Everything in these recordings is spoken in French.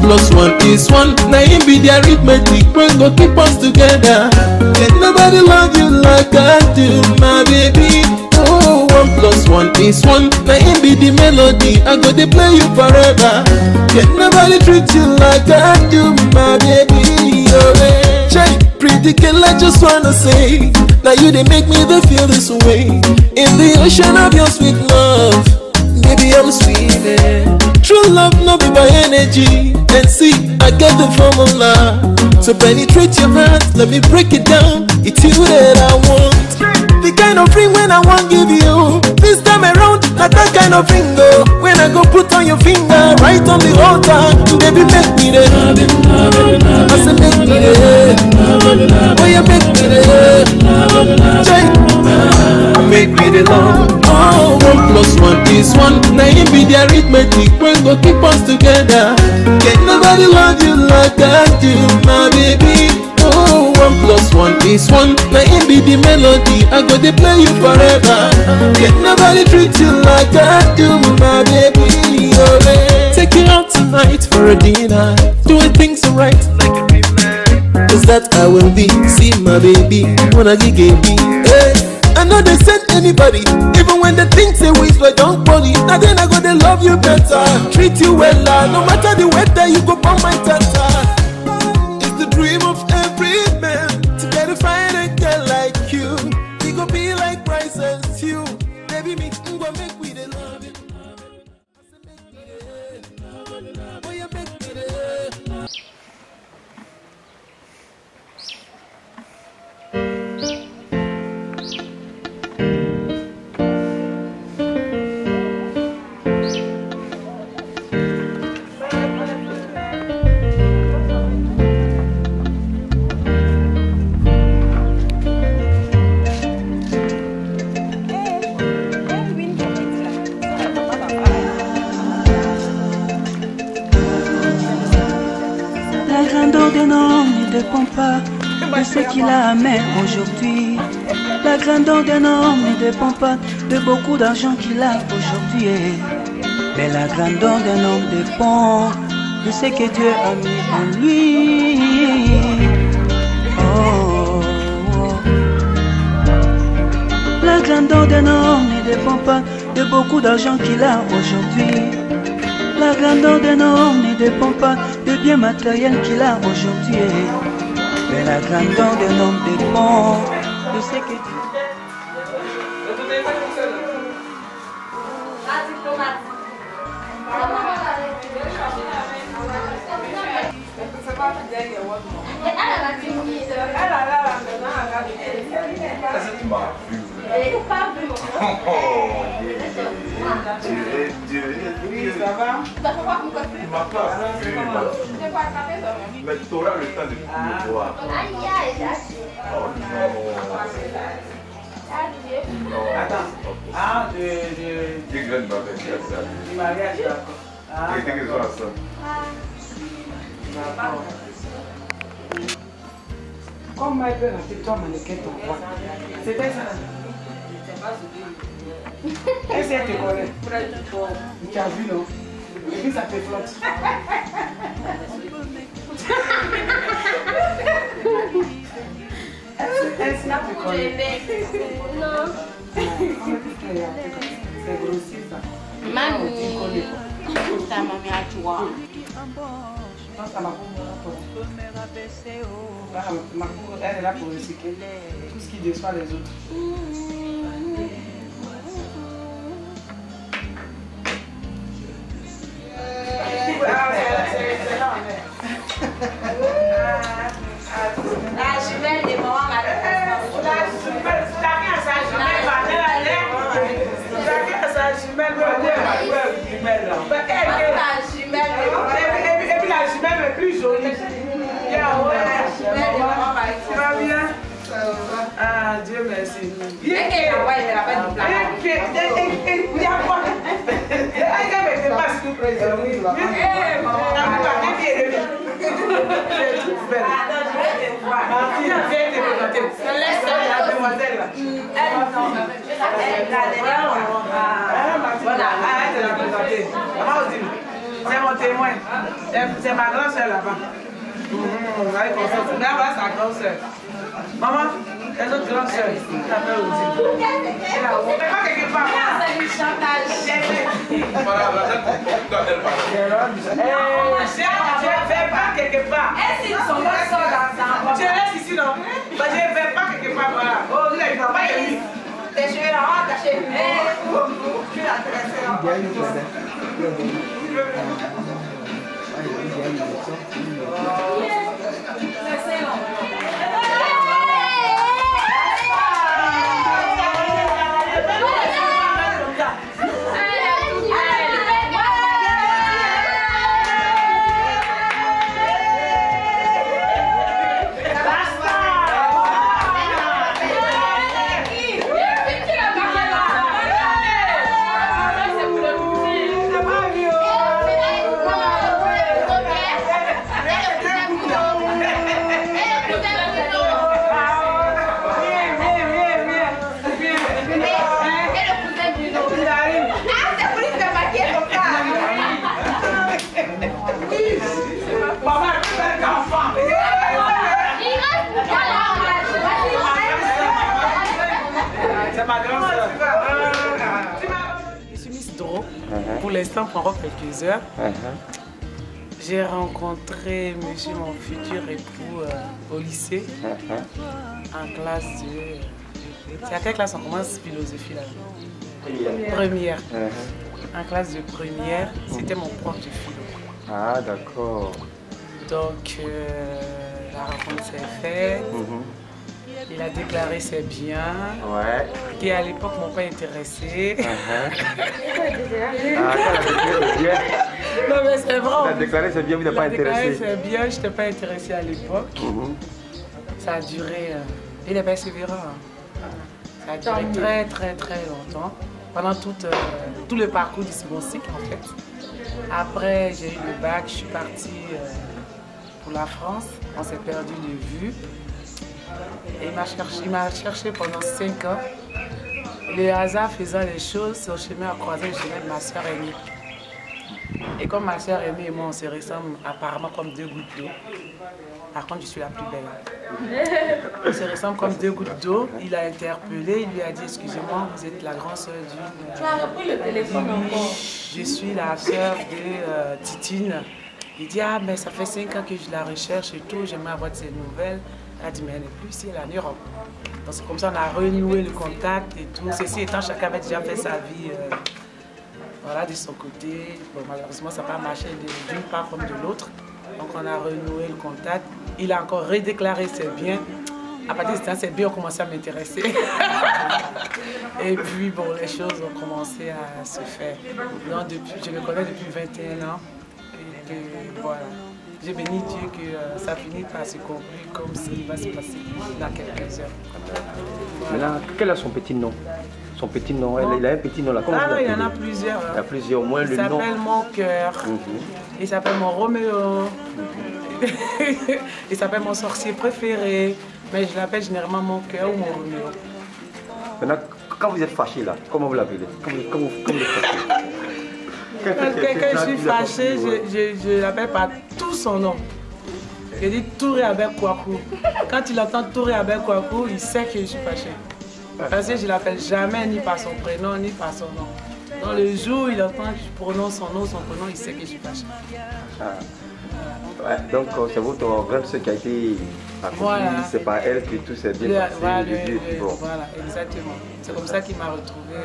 Plus one is one. Now him be the arithmetic. We go keep us together. Let nobody love you like I do, my baby. Oh, 1 plus 1 is 1. Now him be the melody. I go to play you forever. Let nobody treat you like I do, my baby. Oh, hey. Pretty girl, I just wanna say, now you they make me they feel this way. In the ocean of your sweet love, baby I'm swimming. True love no be by energy. And see, I got the formula. So penetrate your heart, let me break it down. It's you that I want. The kind of ring when I want give you. This time around, not that kind of ring though. When I go put on your finger, right on the altar. Baby make me there. I said make me there. Oh you make me there. Make me the love. Oh, 1 plus 1 is 1. Now him be the arithmetic. We go keep us together. Can't nobody love you like I do, my baby. Oh, 1 plus 1 is 1. Now him be the melody. I go to play you forever. Can't nobody treat you like I do, my baby. Oh, hey. Take you out tonight for a dinner. Doing things right like a dream man. Cause that I will be. See my baby, wanna give me. Hey. I know they send anybody, even when they think they wish but don't bully. Now then I go they love you better, treat you well, no matter the weather you go on my tata. It's the dream of every man to get a fine girl like you. We go be like Bryce and you. Baby me, go make we the love it. Oh you make me the ne dépend pas de ce qu'il a à mettre aujourd'hui. La grandeur d'un homme ne dépend pas de beaucoup d'argent qu'il a aujourd'hui. Mais la grandeur d'un homme dépend de ce que Dieu a mis en lui. Oh, oh. La grandeur d'un homme ne dépend pas de beaucoup d'argent qu'il a aujourd'hui. La grandeur d'un homme ne dépend pas de biens matériels qu'il a aujourd'hui. Mais la grandeur d'un homme dépend de ce que Dieu... Ça va? Il m'a pas vu, mais tu auras le temps de me voir. Oh non. Non. Attends. Ah, Des graines m'avaient fait ça. Du mariage, d'accord. Ah. Qu'est-ce qu'ils ont à ça? Comme ma belle a fait toi, mannequin, ton roi. C'était ça. Est-ce qu'elle te connaît? Tu as vu, non? Et puis ça te flotte. Est-ce qu'elle te connaît? Non. C'est grossi ça. Mamie. Ta mamie a toi. Non, ça m'a elle est là pour recycler tout ce qui déçoit les autres. La jumelle des mamans m'a et puis la jumelle est plus jolie. Ça va bien? Ah, Dieu merci. Bien qu'il y a quoi? C'est mon témoin. C'est ma grande soeur là-bas. Là-bas, sa grande soeur. Maman, les autres grandes soeurs, tu t'appelles Odile. C'est pas quelque part. C'est Chantal. Je vais pas quelque part. Est-ce qu'ils sont pas seuls dans un. Je reste ici, non? Je vais pas quelque part, voilà. Oh, il ne va pas y aller. Tes cheveux là, attachés. Tu l'as intéressé. Je suis Miss Dro. Pour l'instant, pendant quelques heures. J'ai rencontré monsieur, mon futur époux, au lycée, en classe de... C'est à quelle classe on commence philosophie là? Première. En classe de première, c'était mon prof de philo. Ah, d'accord. Donc, la rencontre s'est faite. Il a déclaré ses biens, qui à l'époque m'ont pas intéressé. Non mais c'est vrai. Il a déclaré ses biens, vous n'êtes pas intéressé. Il a déclaré ses biens, je n'étais pas intéressé à l'époque. Ça a duré, il est persévérant. Ça a duré très longtemps. Pendant tout le parcours du second cycle en fait. Après j'ai eu le bac, je suis partie pour la France. On s'est perdu de vue. Et il m'a cherché pendant 5 ans. Le hasard faisant les choses, son chemin a croisé le chemin de ma soeur aînée. Et comme ma soeur aînée et moi, on se ressemble apparemment comme 2 gouttes d'eau. Par contre, je suis la plus belle. On se ressemble comme 2 gouttes d'eau. Il a interpellé, il lui a dit, excusez-moi, vous êtes la grande soeur d'une... Tu as repris le téléphone encore. Je suis la soeur de Titine. Il dit, ah, mais ça fait 5 ans que je la recherche et tout, j'aimerais avoir de ses nouvelles. Elle a dit, mais elle n'est plus ici, elle est en Europe. Donc c'est comme ça qu'on a renoué le contact et tout. Ceci étant, chacun avait déjà fait sa vie voilà, de son côté. Bon, malheureusement, ça n'a pas marché d'une part comme de l'autre. Donc on a renoué le contact. Il a encore redéclaré ses biens. À partir de ce temps, ses biens ont commencé à m'intéresser. Et puis, bon, les choses ont commencé à se faire. Donc, je le connais depuis 21 ans. Et que, voilà. J'ai béni Dieu que ça finit par se conclure comme s'il va se passer dans quelques heures. Voilà. Maintenant, quel est son petit nom? Son petit nom, il a un petit nom là. Comment il y en a plusieurs. Il y a plusieurs, au moins le nom. Il s'appelle Mon Cœur. Il s'appelle Mon Roméo. Il s'appelle Mon Sorcier Préféré. Mais je l'appelle généralement Mon Cœur ou Mon Roméo. Maintenant, quand vous êtes fâché là, comment vous l'appelez? Comment vous êtes fâché? Quand je suis fâché, je l'appelle par tout son nom. Je dis Touré Abel Kouakou. Quand il entend Touré Abel Kouakou, il sait que je suis fâché. Parce que je ne l'appelle jamais ni par son prénom ni par son nom. Dans le jour où il entend que je prononce son nom, son prénom, il sait que je suis fâché. Ouais, donc c'est votre grande soeur qui a été accomplie, voilà. C'est par elle que tout s'est bien passé. Voilà, exactement. C'est comme ça qu'il m'a retrouvé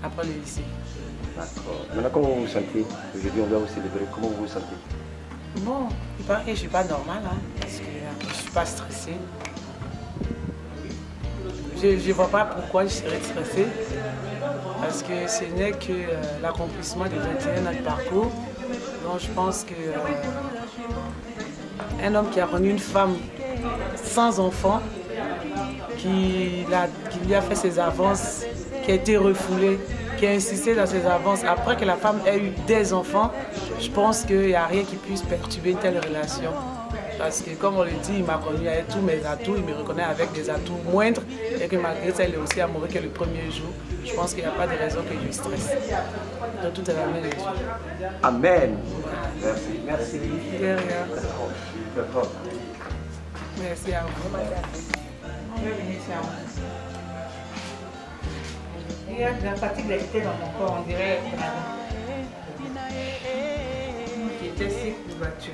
après le lycée. D'accord. Maintenant, comment vous vous sentez? Aujourd'hui, on doit vous célébrer. Comment vous vous sentez? Bon, il paraît que je ne suis pas normale, hein, parce que je ne suis pas stressée. Je ne vois pas pourquoi je serais stressée, parce que ce n'est que l'accomplissement de 21 ans de parcours. Donc je pense qu'un homme qui a connu une femme sans enfant, qui lui a fait ses avances, qui a été refoulée, qui a insisté dans ses avances. Après que la femme ait eu des enfants, je pense qu'il n'y a rien qui puisse perturber une telle relation. Parce que comme on le dit, il m'a connu avec tous mes atouts, il me reconnaît avec des atouts moindres et que malgré ça, il est aussi amoureux que le premier jour. Je pense qu'il n'y a pas de raison que je stresse. Donc tout est la main de Dieu. Amen. Merci. Merci. De rien. Merci à vous. Il y a de la fatigue d'être dans mon corps, on dirait qui était si combattu.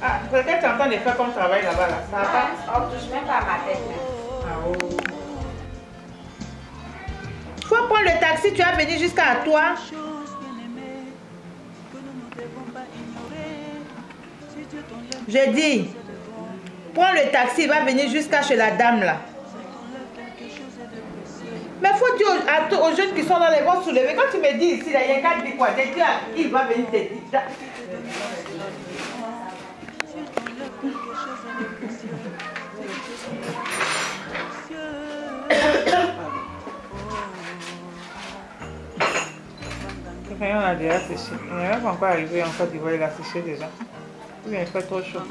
Ah, peut-être tu entends des fois qu'on travaille là-bas. Là. Ça va pas? On ne touche même pas à ma tête. Ah, oh. Faut prendre le taxi, tu vas venir jusqu'à toi. J'ai dit, prends le taxi, il va venir jusqu'à chez la dame là. Mais faut dire aux jeunes qui sont dans les vents soulevés, quand tu me dis ici, là, il y a un gars qui dit quoi, j'ai dit, il va venir te dire. On a déjà séché. Il n'est même pas encore arrivé en Côte d'Ivoire, il a séché déjà. Il fait trop chaud.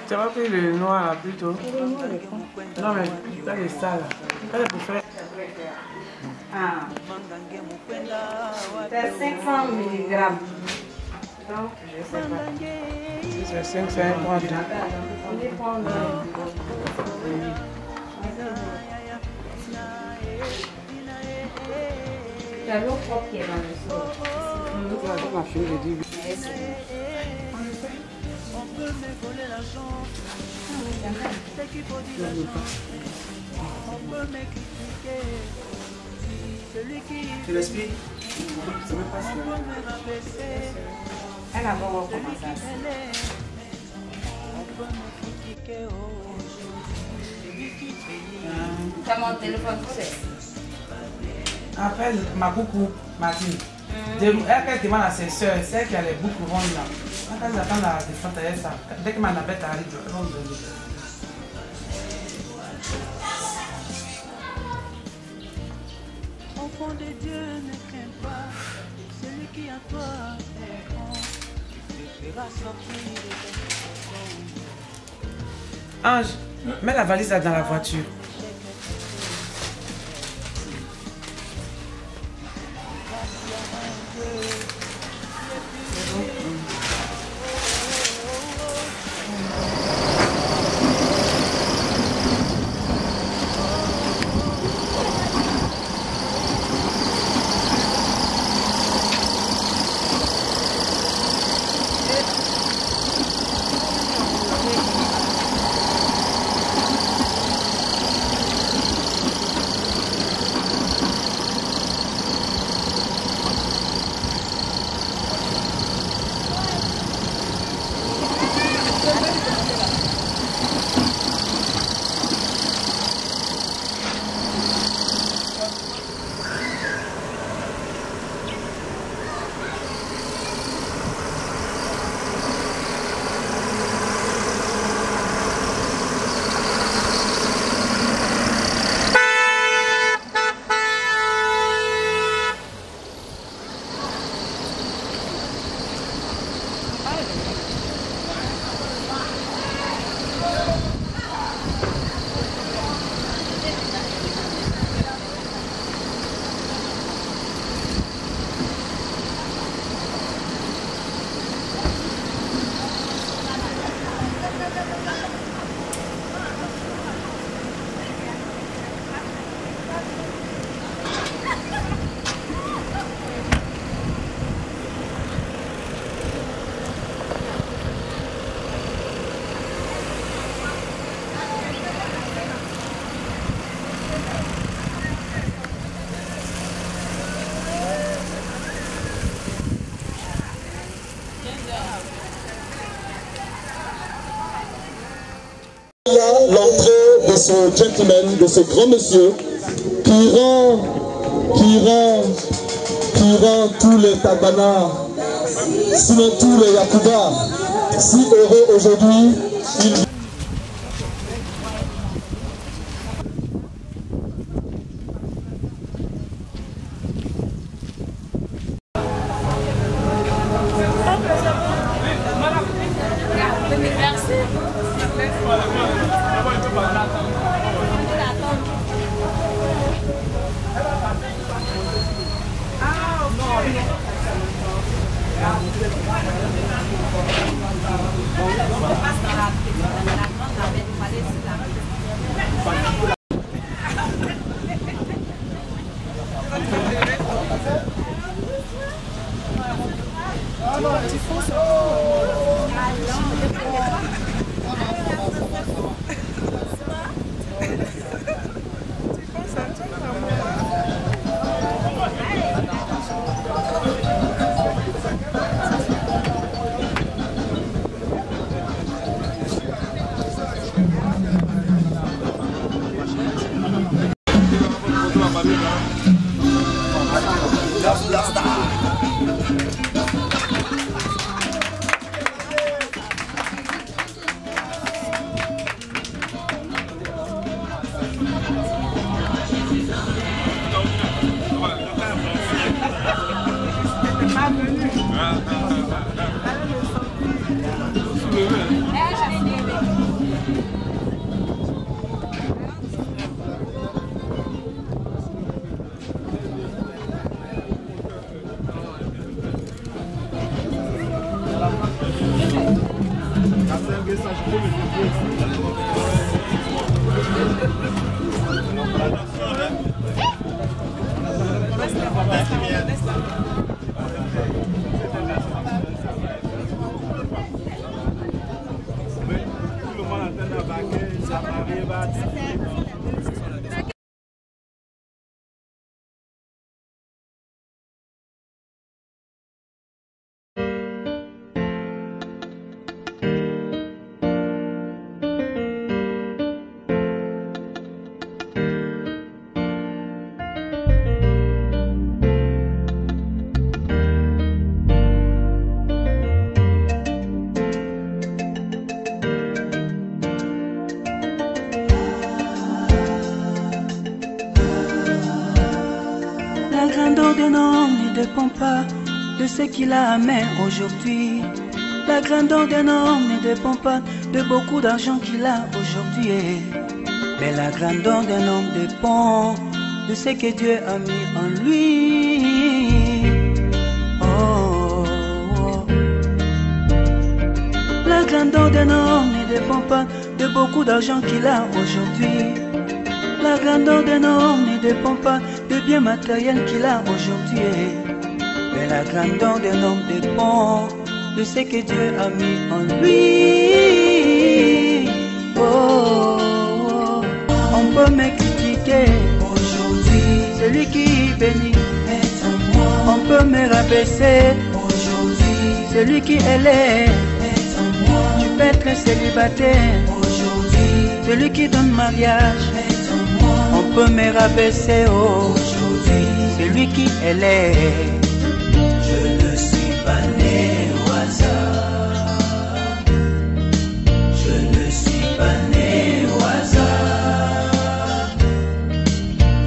Tu vas pris le noir là plutôt. Non mais t'as les salles là. T'as les pour faire. Ah. C'est 500 mg. Donc, je sais pas. Si c'est 5, c'est 1,2. On dépend de... Il y a l'eau propre qui est dans le sol. Ma fille, j'ai dit. On peut me voler l'argent, c'est qu'il faut dire la chose. On peut me critiquer, celui qui... Tu l'expliques? On peut me rabaisser, Elle a vraiment commencé à ça. on peut me critiquer, celui qui bénit. C'est mon téléphone, tu sais. Appelle ma coucou, Martine. Elle demande à ses soeurs, celle qui a les boucles rondes là. Quand elles attendent la descente, elle ça. Dès que ma navette arrive, elles vont me donner. Enfant de Dieu, ne crains pas, celui qui a toi est grand, il te fera sortir de ta situation. Ange, mets la valise là dans la voiture. L'entrée de ce gentleman, de ce grand monsieur, qui rend tous les Tabana, sinon tous les Yakuba, si heureux aujourd'hui. Ne dépend pas de ce qu'il a à main aujourd'hui. La grandeur d'un homme ne dépend pas de beaucoup d'argent qu'il a aujourd'hui. Mais la grandeur d'un homme dépend de ce que Dieu a mis en lui. Oh, oh. La grandeur d'un homme ne dépend pas de beaucoup d'argent qu'il a aujourd'hui. La grandeur d'un homme ne dépend pas de biens matériels qu'il a aujourd'hui. Mais la grandeur d'un homme dépend de ce que Dieu a mis en lui. Oh, oh. On peut me critiquer aujourd'hui, celui qui bénit est en moi. On peut me rabaisser aujourd'hui, celui qui élève est en moi. Tu peux être célibataire aujourd'hui, celui qui donne mariage. On peut me rabaisser aujourd'hui, c'est lui qui élève. Je ne suis pas né au hasard. Je ne suis pas né au hasard.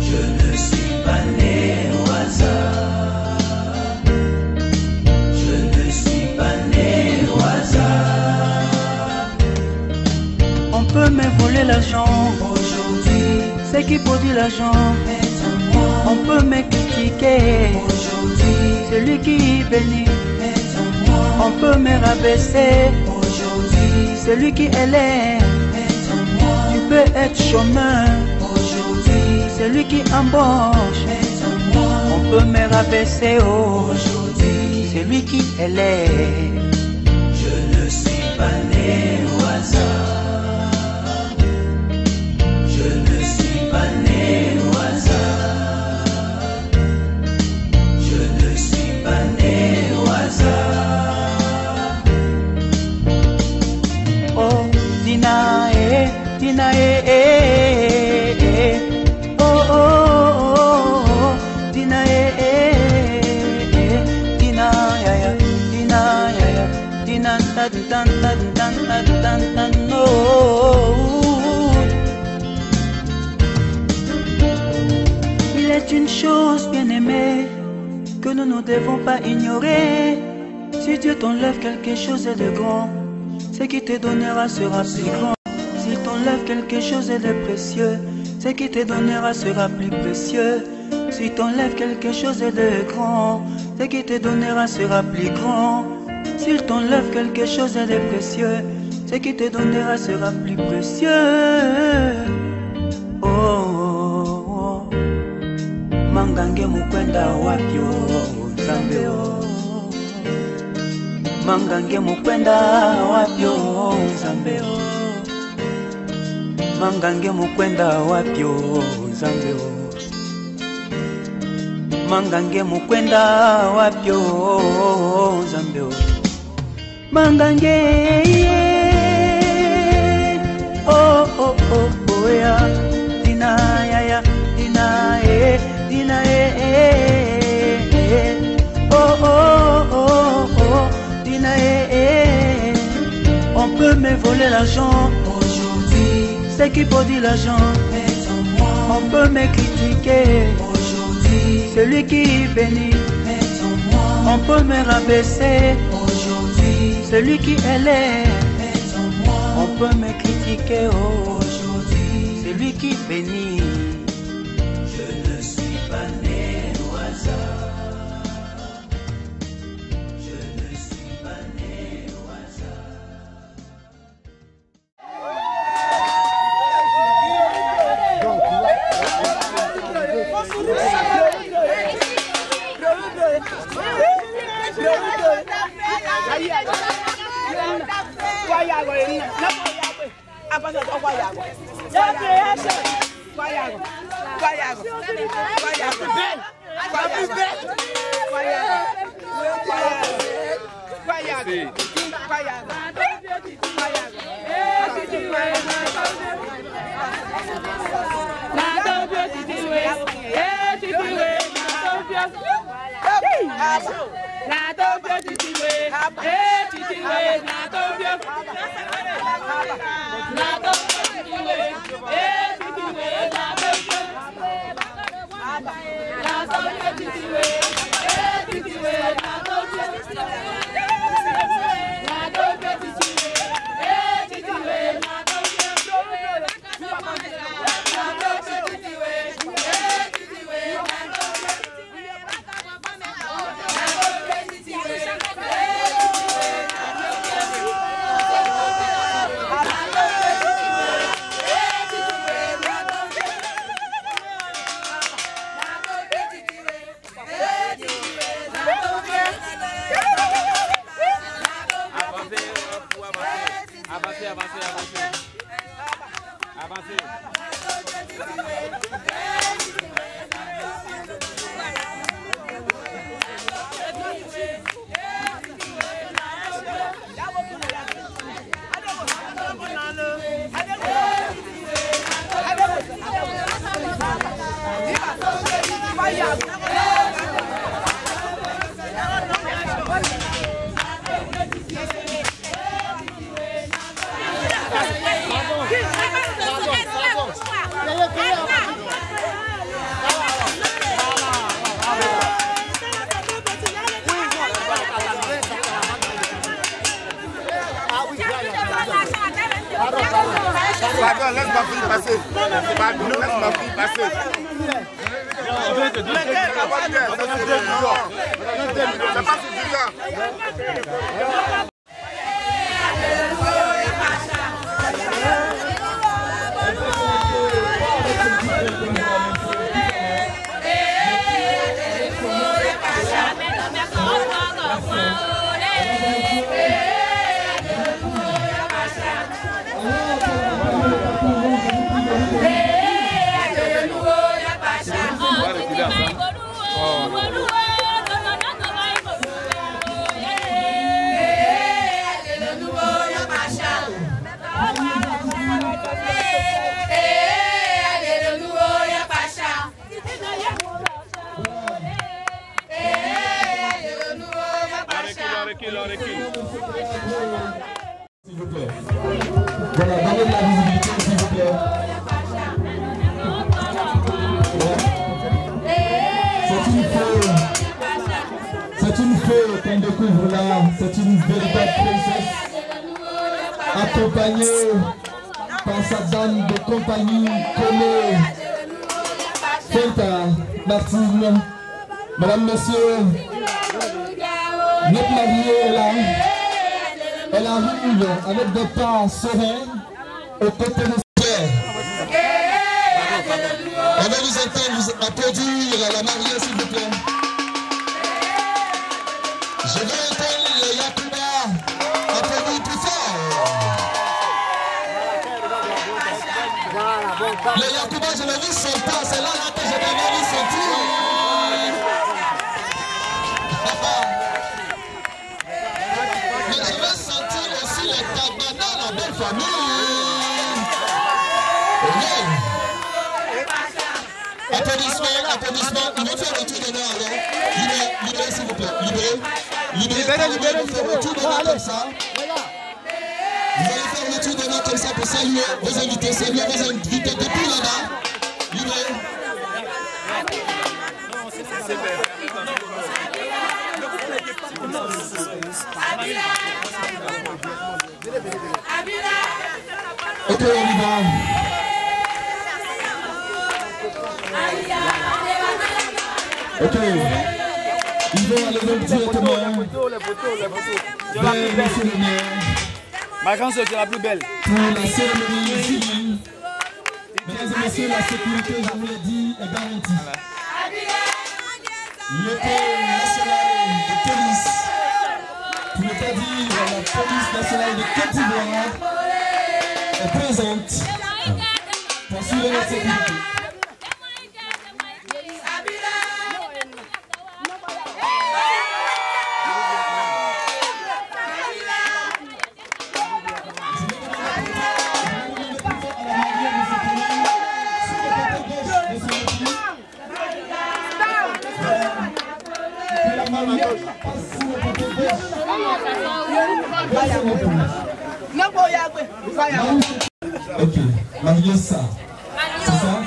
Je ne suis pas né au hasard. Je ne suis pas né au hasard. On peut me voler l'argent aujourd'hui, ce qui produit l'argent est en moi. On peut me critiquer aujourd'hui, celui qui bénit est en moi. On peut me rabaisser aujourd'hui, celui qui élève est en moi. Tu peux être chômeur aujourd'hui, celui qui embauche est en moi. On peut me rabaisser aujourd'hui, celui qui élève. Je ne suis pas né au hasard. Je ne suis pas né au hasard. Je ne suis pas né au hasard. Oh, Dina, Dina, oh, oh, oh, oh, Dina, Dina, ya, ya, Dina, ya, ya, Dina, ta, ta, ta. nous devons pas ignorer. Si Dieu t'enlève quelque chose de grand, ce qui te donnera sera plus grand. S'il t'enlève quelque chose de précieux, ce qui te donnera sera plus précieux. Si t'enlève quelque chose de grand, ce qui te donnera sera plus grand. S'il t'enlève quelque chose de précieux, ce qui te donnera sera plus précieux. Oh, oh, oh. Mangange mukwenda wapyo Zambeo. Mangange mukwenda wapyo Zambeo. Mangange mukwenda wapyo Zambeo. Mangange mukwenda wapyo Zambeo. Mangange oh oh oh oh ya dina ya dina dina oh oh oh oh dina on peut me voler l'argent aujourd'hui, c'est qui peut dire l'argent est en moi. On peut me critiquer aujourd'hui, celui qui bénit est en moi. On peut me rabaisser aujourd'hui, celui qui élève est en moi. On peut me critiquer aujourd'hui, celui qui bénit. Je ne suis pas né au hasard. Je ne suis pas né au hasard. Pardon, laisse ma fille passer. Pardon, laisse ma fille passer. C'est pas suffisant. accompagné par sa dame de compagnie, Kone Fenta Martine. Madame, Monsieur, notre mariée est là. Elle arrive avec des pas sereins aux côtés de son père. On va vous entendre vous applaudir à la mariée, s'il vous plaît. Je veux entendre les Yakuba applaudir plus fort. Les Yakuba, je l'ai vu sentir, c'est là que je l'ai vu sentir. Mais je veux sentir aussi les Tabana, la belle famille. Oui. Applaudissements, applaudissements. Ils vont faire le tour de moi alors. Libérez s'il vous plaît. Libérez. Libérez. Ils vont faire le tour de moi comme ça. Vous allez faire le tour de moi comme ça pour saluer vos invités. Saluer vos invités depuis là-bas. Libérez. Ok, on y va. Ok. Ils vont aller directement vers monsieur le maire. Ma grande soeur, c'est la plus belle. Pour la cérémonie civile. Mesdames et messieurs, la sécurité, je vous l'ai dit, est garantie. L'école nationale de police, pour ne pas dire la police nationale de Côte d'Ivoire, est présente pour assurer la sécurité. Ok, mariez ça. C'est ça?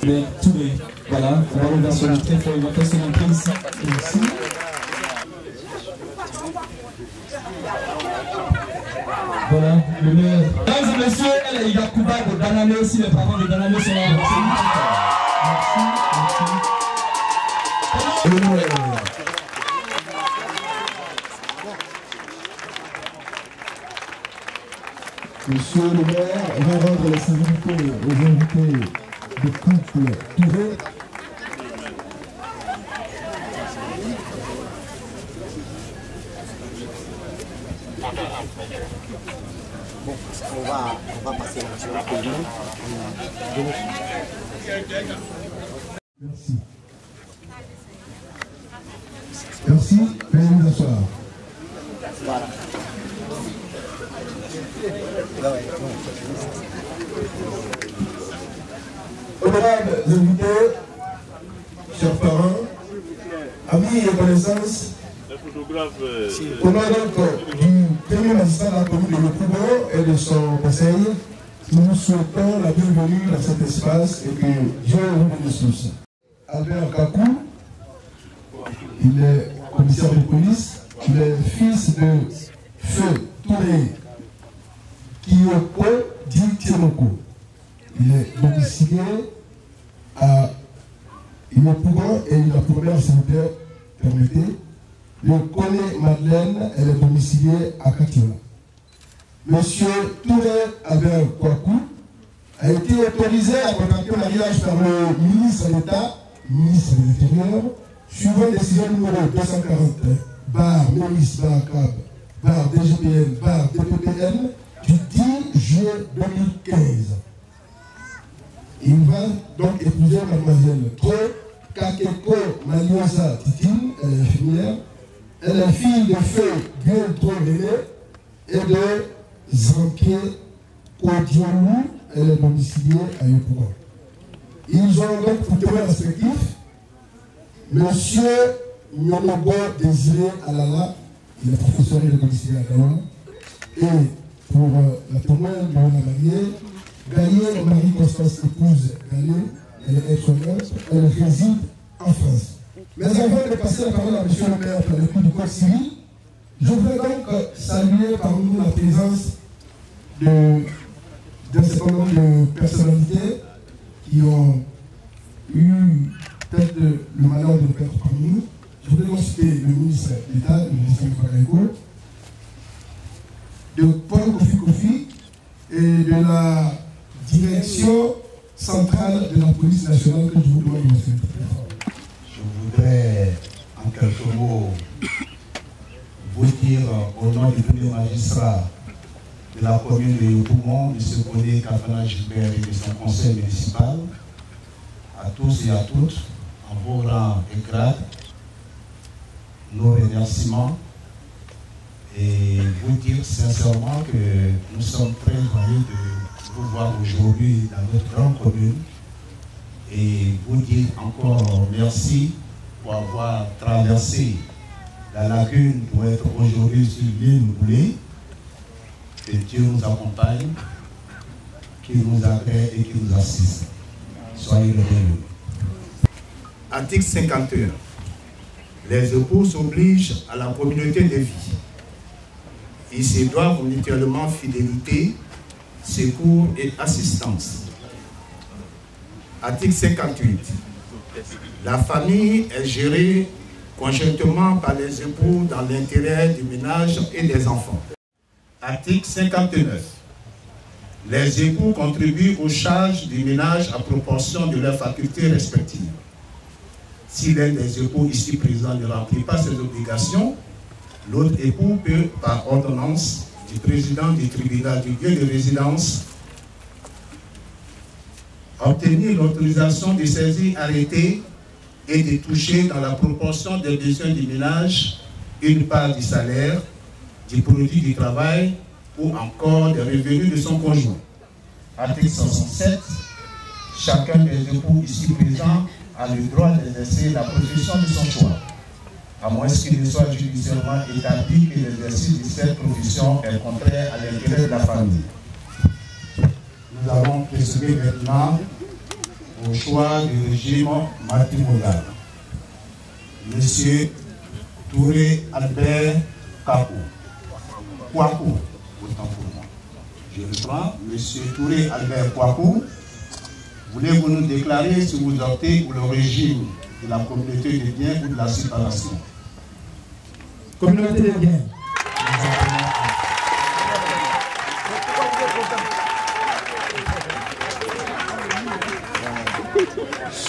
Mais tous les. Voilà, on va revenir sur le très fort. On va faire son entrée ici. Ici. Voilà, le maire. Mesdames et messieurs, elle est Yakuba de Danamé aussi. Les parents de Danamé sont là. Merci, merci. Monsieur le maire va rendre la civilité aux invités de couple Touré. Bon, on va passer sur la commune. Merci. Merci, veuillez vous asseoir. Voilà. Honorables invités, chers parents, amis et connaissances, au nom du premier magistrat de la commune de Yopougon et de son conseil, nous vous souhaitons la bienvenue dans cet espace et que Dieu vous bénisse tous. Albert Kakou, il est commissaire de police, il est fils de Feu Touré Kiyoko Ditiemoko. Il est domicilié à Yopougon et il a pour mère, s'il vous plaît, permettez. Le Kone Madeleine, elle est domiciliée à Katiola. Monsieur Touré Albert Kwaku a été autorisé à contracter le mariage par le ministre d'État, ministre de l'Intérieur, suivant décision numéro 240, bar Maurice Barcab, bar DGPN, bar DPPN, du 10 juillet 2015. Il va donc épouser mademoiselle Tro Kakeko Maliosa Titine, elle est infirmière. Elle est fille de Feu Bientôt René et de Zanké Kodioulou, elle est domiciliée à Yopougon. Ils ont donc pour témoin respectif Monsieur Nyonobo Désiré Alala, il est professeur et domicilié à Gaon, et pour la témoin de la mariée, Gaillé Marie-Constance épouse Gaillé, elle est être-humaine, elle réside en France. Mais avant de passer la parole à M. le maire pour le coup du code civil, Je voudrais donc saluer parmi nous la présence d'un certain nombre de personnalités qui ont eu peut-être le malheur de perdre parmi nous. Je voudrais donc citer le ministre d'État, le ministre Bakayoko, de Paul Kofi et de la direction centrale de la police nationale que je vous demande de me faire. Je voudrais en quelques mots vous dire au nom du premier magistrat de la commune de Yopougon, M. Kodé Kafana Gilbert et de son conseil municipal, à tous et à toutes, en vos rangs et grades, nos remerciements et vous dire sincèrement que nous sommes très joyeux de vous voir aujourd'hui dans notre grande commune et vous dire encore merci pour avoir traversé la lagune pour être aujourd'hui sur l'île Moulé. Que Dieu nous accompagne, qu'il nous agrée et qu'il nous assiste. Soyez le bienvenu. Article 51. Les époux s'obligent à la communauté de vie. Ils se doivent mutuellement fidélité, secours et assistance. Article 58. La famille est gérée conjointement par les époux dans l'intérêt du ménage et des enfants. Article 59. Les époux contribuent aux charges du ménage à proportion de leurs facultés respectives. Si l'un des époux ici présent ne remplit pas ses obligations, l'autre époux peut, par ordonnance du président du tribunal du lieu de résidence, obtenir l'autorisation de saisir arrêté et de toucher dans la proportion des besoins du ménage une part du salaire, du produit du travail ou encore des revenus de son conjoint. Article 67. Chacun des époux ici présents a le droit d'exercer la profession de son choix, à moins qu'il ne soit judiciairement établi que l'exercice de cette profession est contraire à l'intérêt de la famille. Nous allons procéder maintenant au choix du régime matrimonial. Monsieur Touré Albert Kouakou, autant pour moi. Je reprends, Monsieur Touré Albert Kouakou, voulez-vous nous déclarer si vous optez pour le régime de la communauté de biens ou de la séparation? Communauté de biens.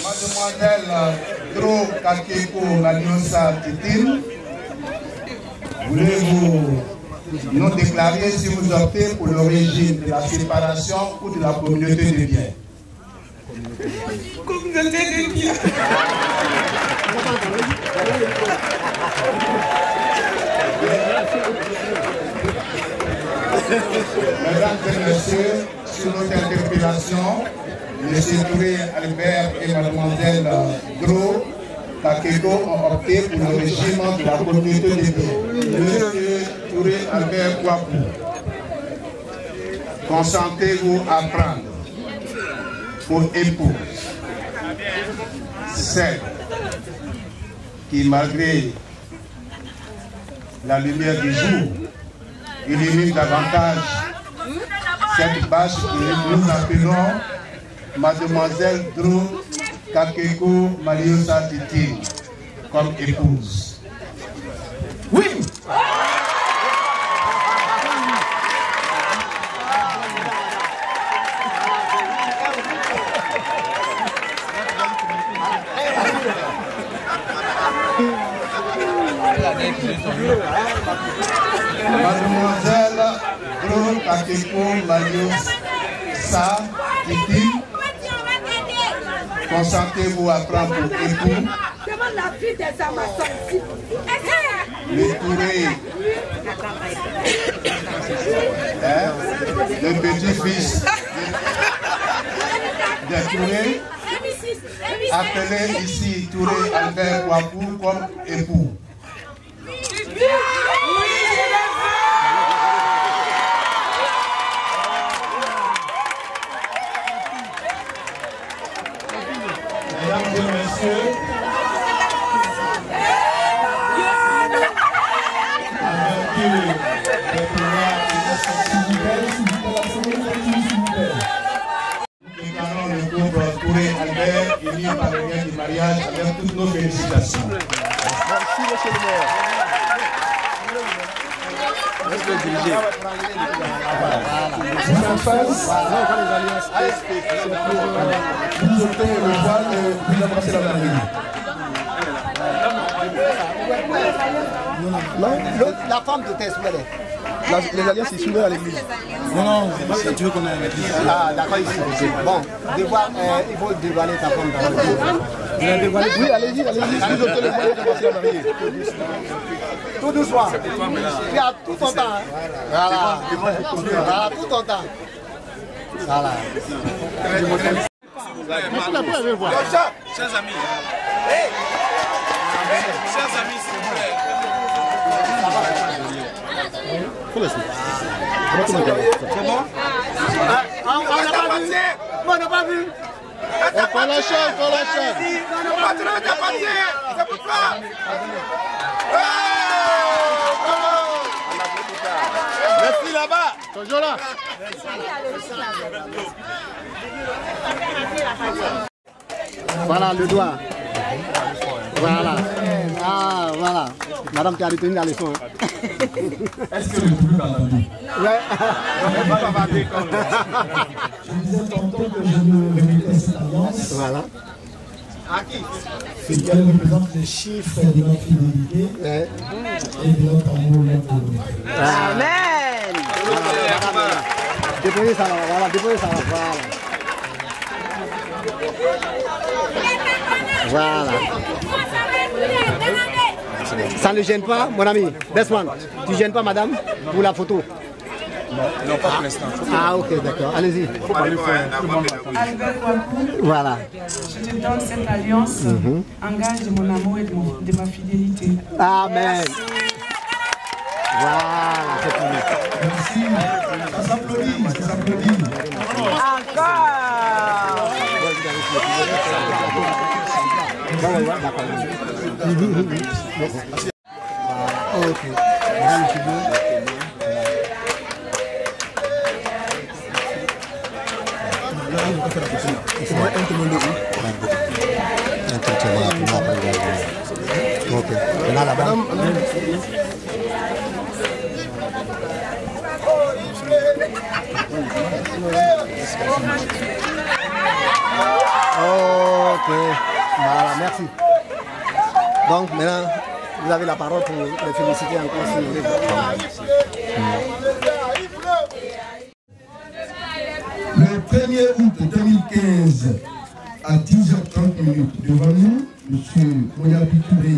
Mademoiselle Dro Kakeko Maliosa Titine, voulez-vous nous déclarer si vous optez pour le régime de la séparation ou de la communauté de biens? Communauté de biens. Mesdames et messieurs, sur notre interpellation, M. Touré Albert et Mademoiselle Dro Kakeko ont opté pour le régime de la communauté des biens. M. Touré Albert Kouakou, consentez-vous à prendre pour épouse celle qui, malgré la lumière du jour, illumine davantage cette bâche que nous appelons Mademoiselle Dro Kakeko Maliosa Titi comme épouse? Oui! Mademoiselle Dro Kakeko Maliosa Titi, consentez-vous à prendre pour époux le Touré, le petit-fils de Touré, appelé ici Touré Albert Kouakou comme époux? Mesdames et messieurs, avec Félicitations. Merci, monsieur le maire. Laisse-le diriger. Vous en face, vous ôtez le voile et vous embrassez la mariée. Non, la femme de Tess, où elle est? Les alliances, ils sont à l'église. Non, tu veux qu'on aille à l'église. Ah, d'accord, ici. Bon, il faut dévoiler ta femme dans l'église. Oui, allez-y, vous ôtez le voile et embrassez la mariée. Tout doucement. Tu as tout ton temps. Voilà. Voilà, tout ton temps. Voilà. Chers amis. Chers amis, s'il vous plaît. C'est bon? On n'a pas vu. On la chaîne, on la chaîne. C'est pour toi. Merci là-bas. Toujours là. Voilà le doigt. Voilà. Ah, voilà. Madame, tu as retenu la leçon. Est-ce que le public a entendu? Ouais. Je disais tantôt que je me réunissais cette alliance. Voilà. C'est qu'elle représente les chiffres de notre fidélité et de notre amour l'un pour l'autre. Amen. Déposez ça là, voilà, déposez ça là, voilà. Voilà. Ça ne gêne pas, mon ami. Desmond, tu ne gênes pas, madame, pour la photo? Non, pas pour l'instant. Ah, ok, d'accord. Allez-y. Albert Wakou, voilà. je te donne cette alliance, engage de mon amour et de ma fidélité. Amen. Voilà, c'est fini. Merci. Ça s'applaudit, ça s'applaudit. Encore. Ok. Ok. Là, là-bas. Ok. Voilà, merci. Donc maintenant, vous avez la parole pour les féliciter encore si vous voulez. Le 1er août 2015, à 10h30 devant nous, M. Moyabi Touré,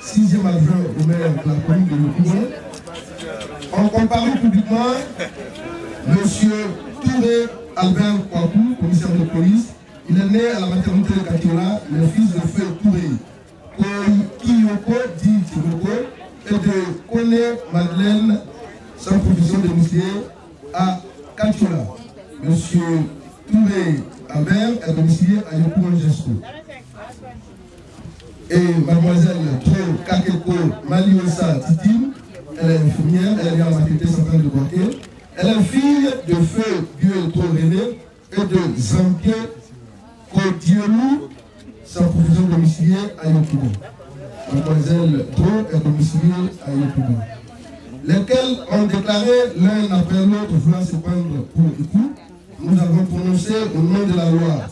6e adjoint au maire de la commune de Yopougon, ont comparé publiquement M. Touré Albert Kwaku, commissaire de police. Il est né à la maternité de Katiola, le fils de Feu Touré, Kiyoko dit Tiroko, et de Kone Madeleine, sans profession de musée, à Katiola. Monsieur Touré Albert est domicilié à Yopougon-Gesto. Et mademoiselle Tro Kakeko Maliosa Titine, elle est infirmière, elle est en maternité centrale de Boaké. Elle est fille de Feu Dieu Tro René et de Zampie Kodiolou, sans profession domiciliée à Yopougon. Mademoiselle Tro est domiciliée à Yopougon. Lesquels ont déclaré l'un après l'autre vouloir se prendre pour époux. Nous avons prononcé au nom de la loi,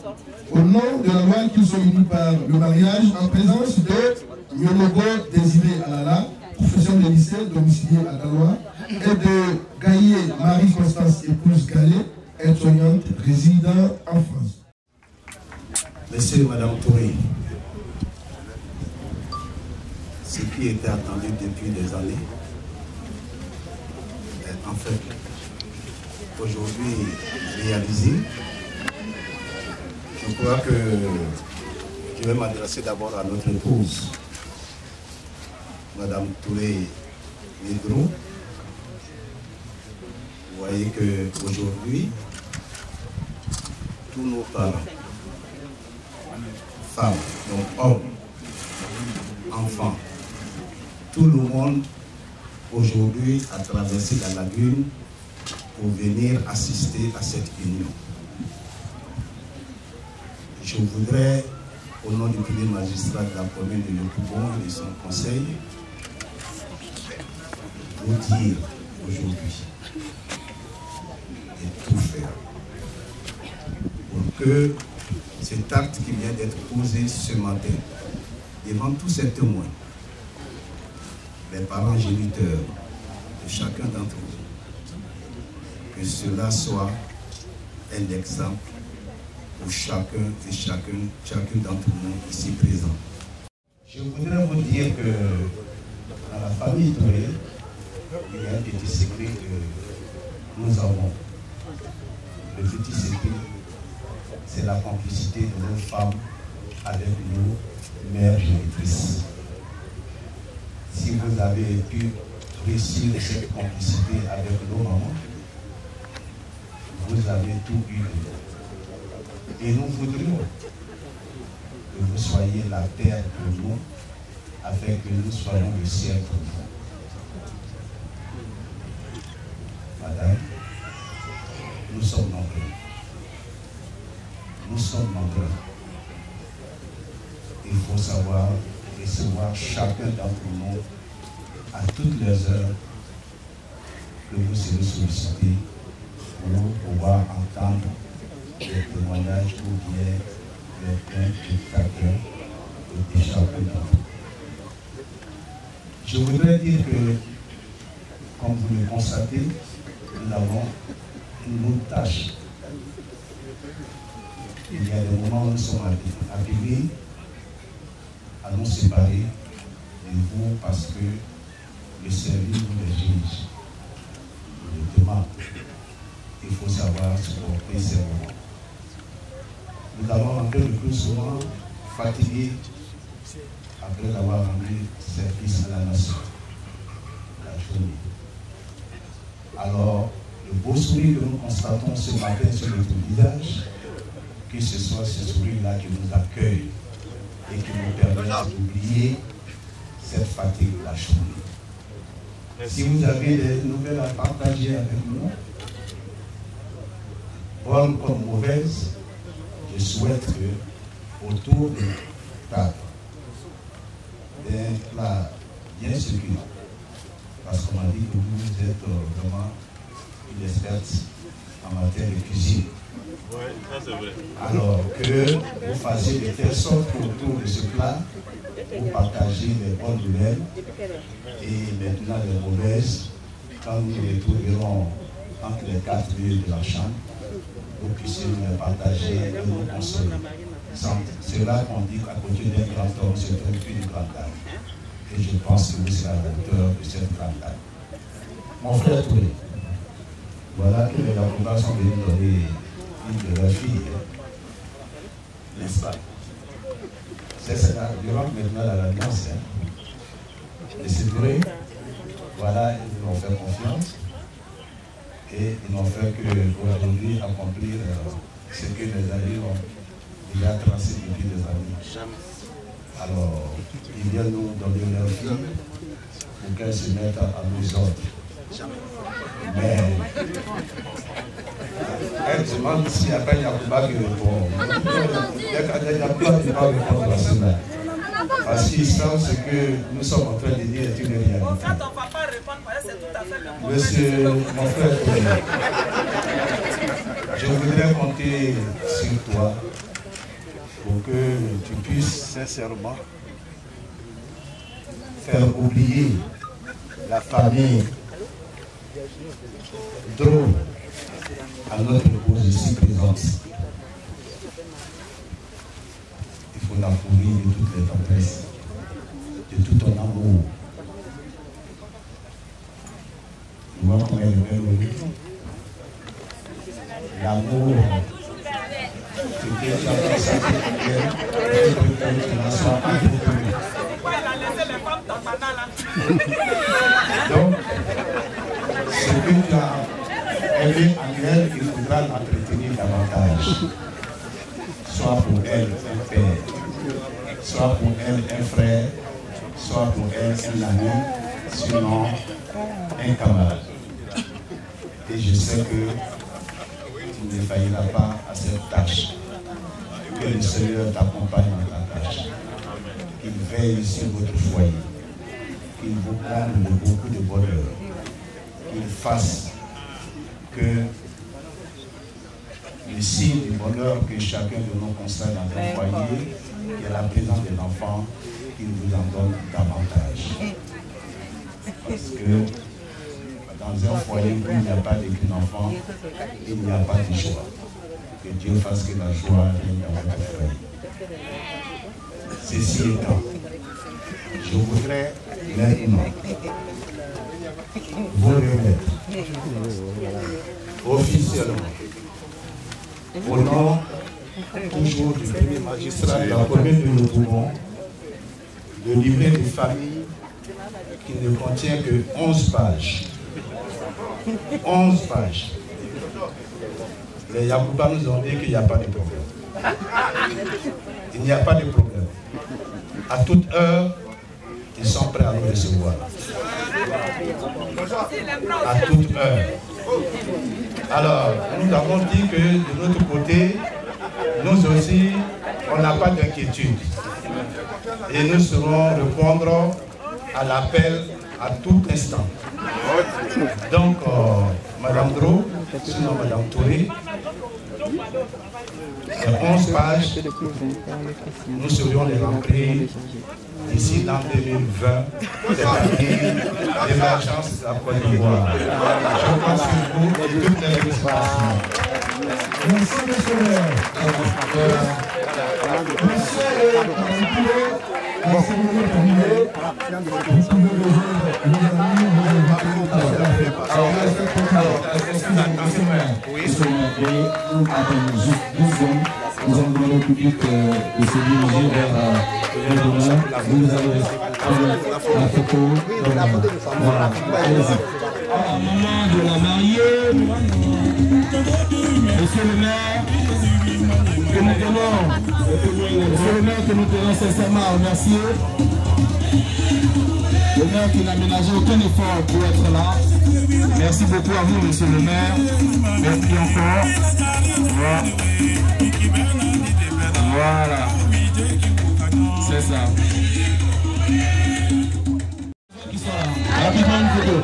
qu'ils sont unis par le mariage en présence de Nyonogo Désiré Alala, professeur de lycée domicilié à Galois, et de Gaillé Marie-Constance épouse Gallet, aide-soignante résidant en France. Monsieur et Madame Touré, ce qui était attendu depuis des années est en fait aujourd'hui réalisé. Je crois que je vais m'adresser d'abord à notre épouse, Madame Touré Negro. Vous voyez qu'aujourd'hui, tous nos parents, femmes, donc hommes, enfants, tout le monde aujourd'hui a traversé la lagune pour venir assister à cette union. Je voudrais au nom de tous les magistrats de la commune de Yopougon et de son conseil, vous dire aujourd'hui et tout faire pour que cet acte qui vient d'être posé ce matin devant tous ces témoins, les parents géniteurs de chacun d'entre vous, que cela soit un exemple pour chacun et chacune d'entre nous ici présents. Je voudrais vous dire que dans la famille Touré, il y a un petit secret que nous avons. Le petit secret, c'est la complicité de nos femmes avec nos mères génitrices. Si vous avez pu réussir cette complicité avec nos mamans, vous avez tout eu. Et nous voudrions que vous soyez la terre pour nous, afin que nous soyons le ciel pour vous. Madame, nous sommes nombreux. Nous sommes nombreux. Il faut savoir recevoir chacun d'entre nous à toutes les heures que vous serez sollicités pour pouvoir entendre les témoignages ou bien les plaintes de chacun et de chacun d'entre nous. Je voudrais dire que, comme vous le constatez, nous avons une lourde tâche. Il y a des moments où nous sommes appelés à nous séparer de vous parce que le service nous les juge. Le demande. Il faut savoir supporter ces moments. Nous avons rentré le plus souvent fatigués après avoir rendu service à la nation. La journée. Alors, le beau sourire que nous constatons ce matin sur notre visage, que ce soit ce sourire-là qui nous accueille et qui nous permet d'oublier cette fatigue de la journée. Si vous avez des nouvelles à partager avec nous, bonnes comme mauvaises, je souhaite que autour de table, d'un plat bien succulent, parce qu'on m'a dit que vous êtes vraiment une experte en matière de cuisine. Oui, ça c'est vrai. Alors que vous fassiez de telle sorte qu'autour de ce plat, vous partagez les bonnes nouvelles et maintenant les mauvaises, quand nous les trouverons entre les quatre murs de la chambre, vous puissiez nous les partager et nous consoler. C'est là qu'on dit qu'à côté d'un grand homme se trouve une grande dame. Et je pense que vous serez à la hauteur de cette grande dame. Mon frère Touré, voilà que les Yacoubas sont venus donner une de leurs filles, n'est-ce pas? C'est ça, durant maintenant la l'alliance. Et c'est vrai, voilà, ils nous ont fait confiance et ils n'ont fait que aujourd'hui accomplir ce que les alliés ont déjà tracé depuis des années. Alors, ils viennent nous donner leur fille pour qu'elles se mettent à nos ordres. Mais elle demande si après Yacouba qui répond. Yacouba ne peut pas répondre à cela. Parce qu'ils savent ce que nous sommes en train de dire est une réalité. Monsieur, mon frère, je voudrais compter sur toi pour que tu puisses sincèrement faire oublier la famille drôle à notre cause ici présente. Il faut la pourrir de toutes les tendresses, de tout ton amour. Moi, comme elle est belle, l'amour que tu as consacré à elle, que tu n'as pas approprié. Donc, ce que tu as aimé en elle, il faudra l'entretenir davantage. Soit pour elle un père, soit pour elle un frère, soit pour elle un ami, sinon un camarade. Et je sais que tu ne failliras pas à cette tâche. Que le Seigneur t'accompagne dans ta tâche. davantage. Qu'il veille sur votre foyer. Qu'il vous comble de beaucoup de bonheur. Qu'il fasse que les signes du bonheur que chacun de nous constate dans un foyer, qu'il y a la présence des enfants, qu'il vous en donne davantage. Parce que dans un foyer où il n'y a pas d'enfants, il n'y a pas de joie. Que Dieu fasse que la joie vienne dans votre foyer. Ceci étant, je voudrais maintenant vous remettre officiellement au nom toujours du premier magistrat de la commune de Yopougon, le livret des familles qui ne contient que 11 pages. 11 pages. Les Yacouba nous ont dit qu'il n'y a pas de problème. Il n'y a pas de problème. À toute heure, ils sont prêts à nous recevoir. À toute heure. Alors, nous avons dit que de notre côté, nous aussi, on n'a pas d'inquiétude. Et nous saurons répondre à l'appel à tout instant. Donc, Madame Dro, sinon Madame Touré, 11 pages, nous serions les remplir d'ici l'an 2020, c'est-à-dire l'émergence de la Côte d'Ivoire. Je pense que vous, toutes les réponses. Merci, monsieur le maire. Monsieur le maire, merci beaucoup de terminer. Vous pouvez nous nous allons demander au public de se diriger vers le bonheur. Vous allez prendre la photo. Voilà, allez-y. Maman de la mariée, monsieur le maire, que nous tenons, monsieur le maire, que nous tenons sincèrement à remercier. Le maire qui n'a ménagé aucun effort pour être là. Merci beaucoup à vous, monsieur le maire. Merci encore. Voilà. C'est ça. Rapidement une photo.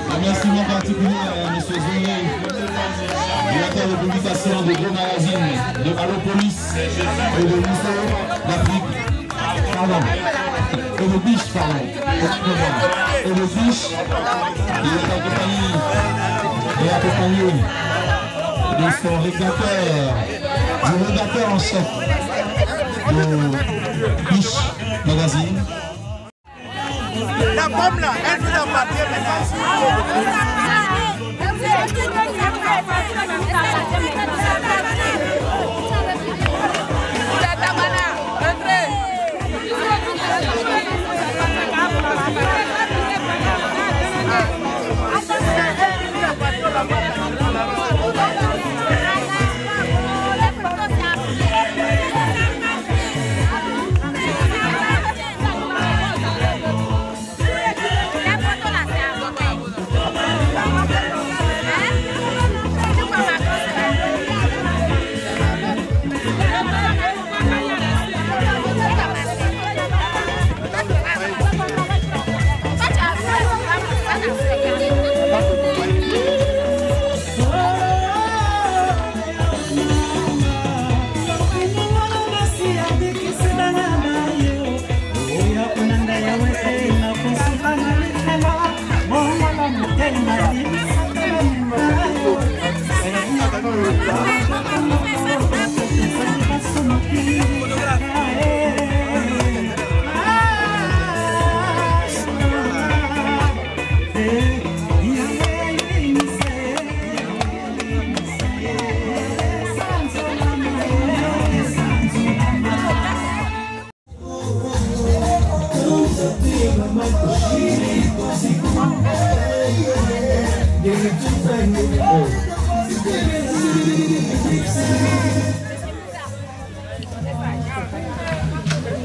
Un remerciement particulier à M. Zoué, directeur de publication de gros magazines de Allopolis et de Musso d'Afrique. Pardon. Et de Biche, pardon. Et de Biche, il est accompagné de son rédacteur, du rédacteur en chef de Biche Magazine. La pomme là, elle nous a parlé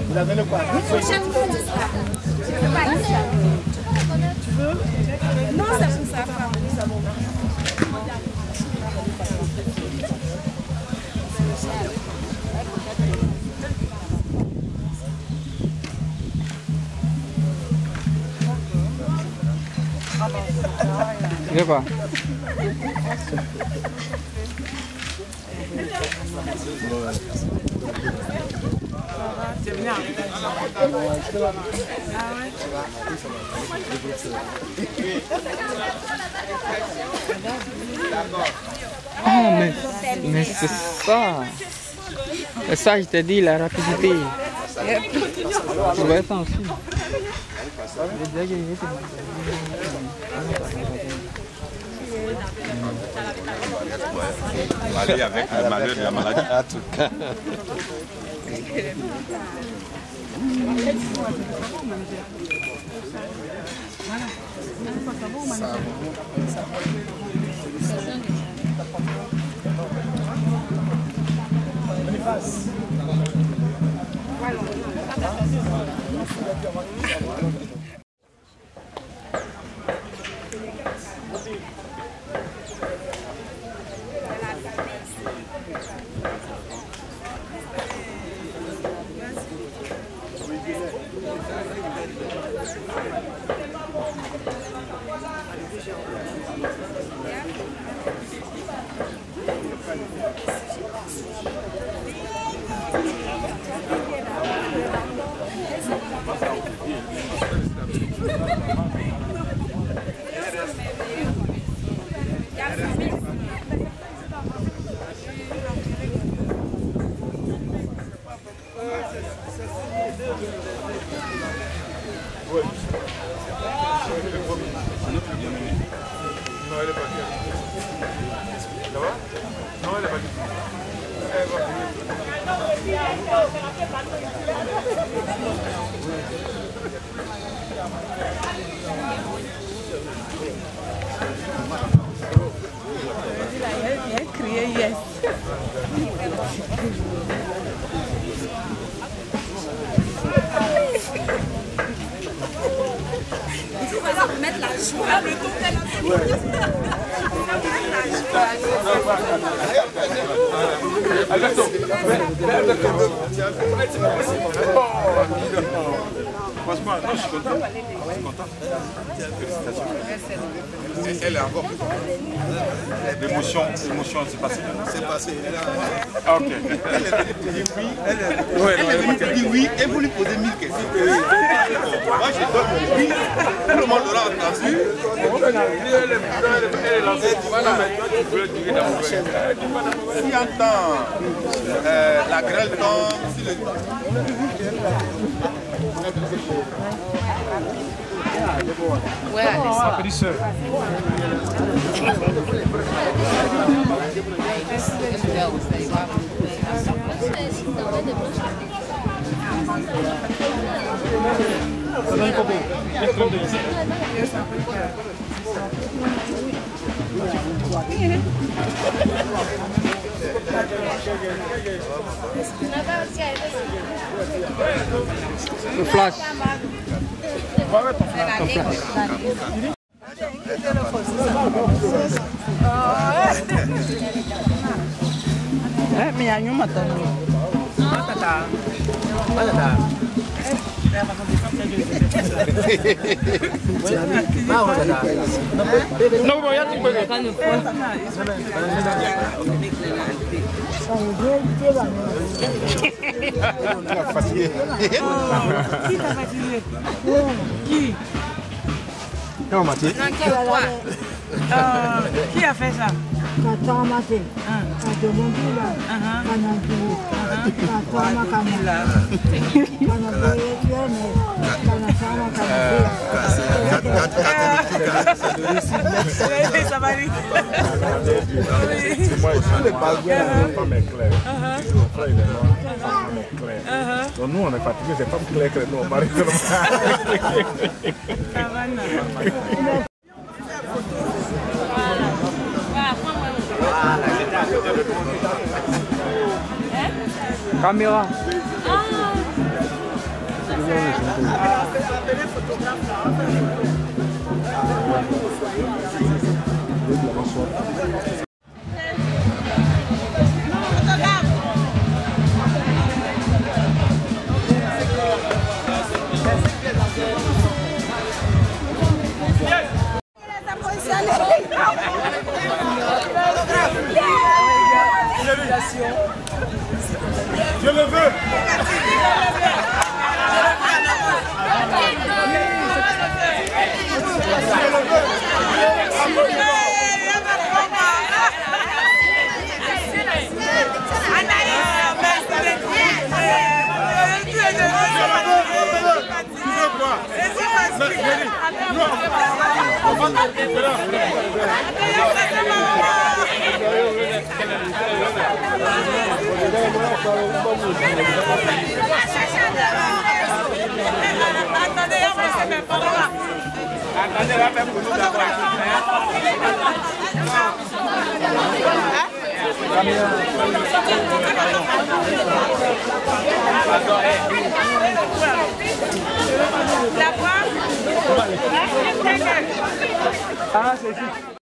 Vous avez le quoi? Tu veux? Non, c'est pour ça. Je sais pas. Ah, mais c'est ça. C'est ça, je te dis, la rapidité. Je vois ça aussi. On va aller avec le malheur de la maladie. En tout cas. Franchement, non, je suis content. Je suis content. Félicitations. Elle est encore plus contente. L'émotion, c'est passé. C'est passé. Ah, ok. Elle est venue dire oui. Elle est venue dire oui et vous lui posez 1000 questions. Moi, je donne oui. Tout le monde l'aura entendu. Elle est lancée. Si entend la grêle tombe, si le... Ouais, allez, ça. Le flash. Mais il y a une matin. Non, bon, il y a tout le Qui t'a fatigué? Qui? Non, Mathieu. Qui a fait ça? Quand matin, quand on dit là, quand on dit quand on là, ça va aller. Moi, je suis pas femme est claire. Mon frère, il est noir, la femme est claire. Donc nous, on est fatigués, c'est pas clair que nous, on marie. Caméra. Je le veux. Ah, c'est ici.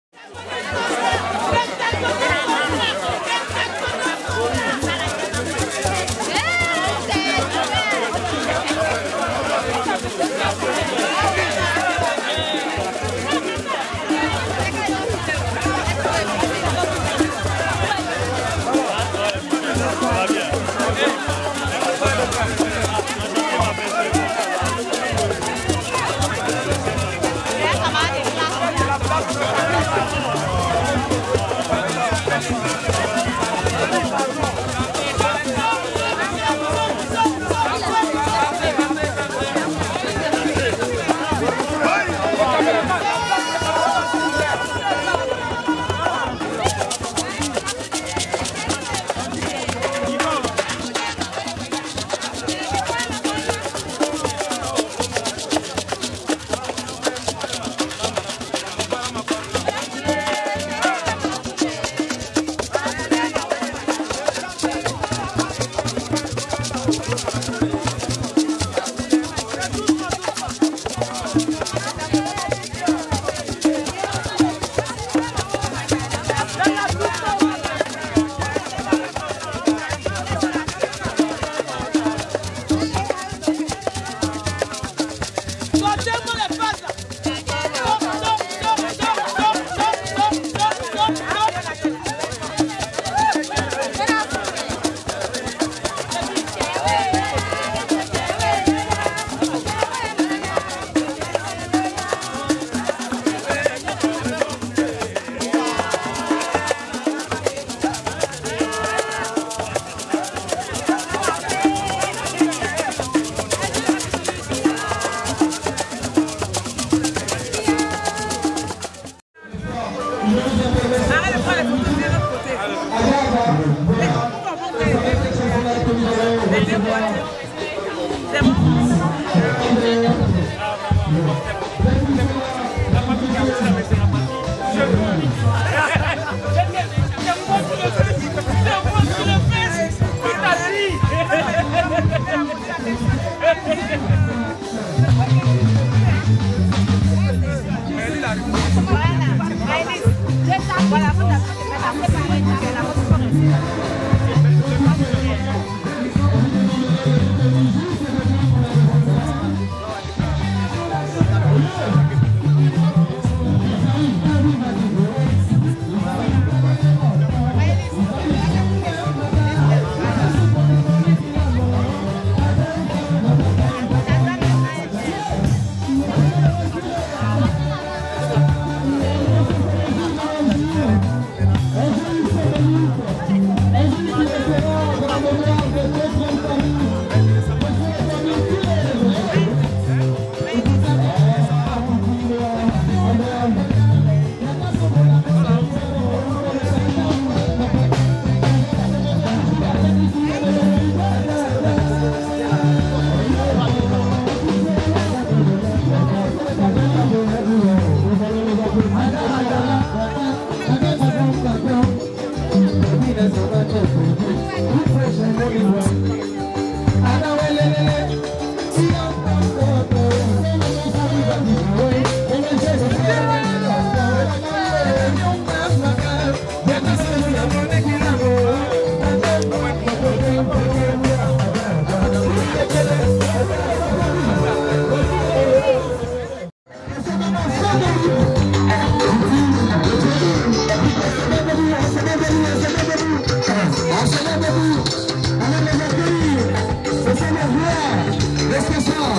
ce soir.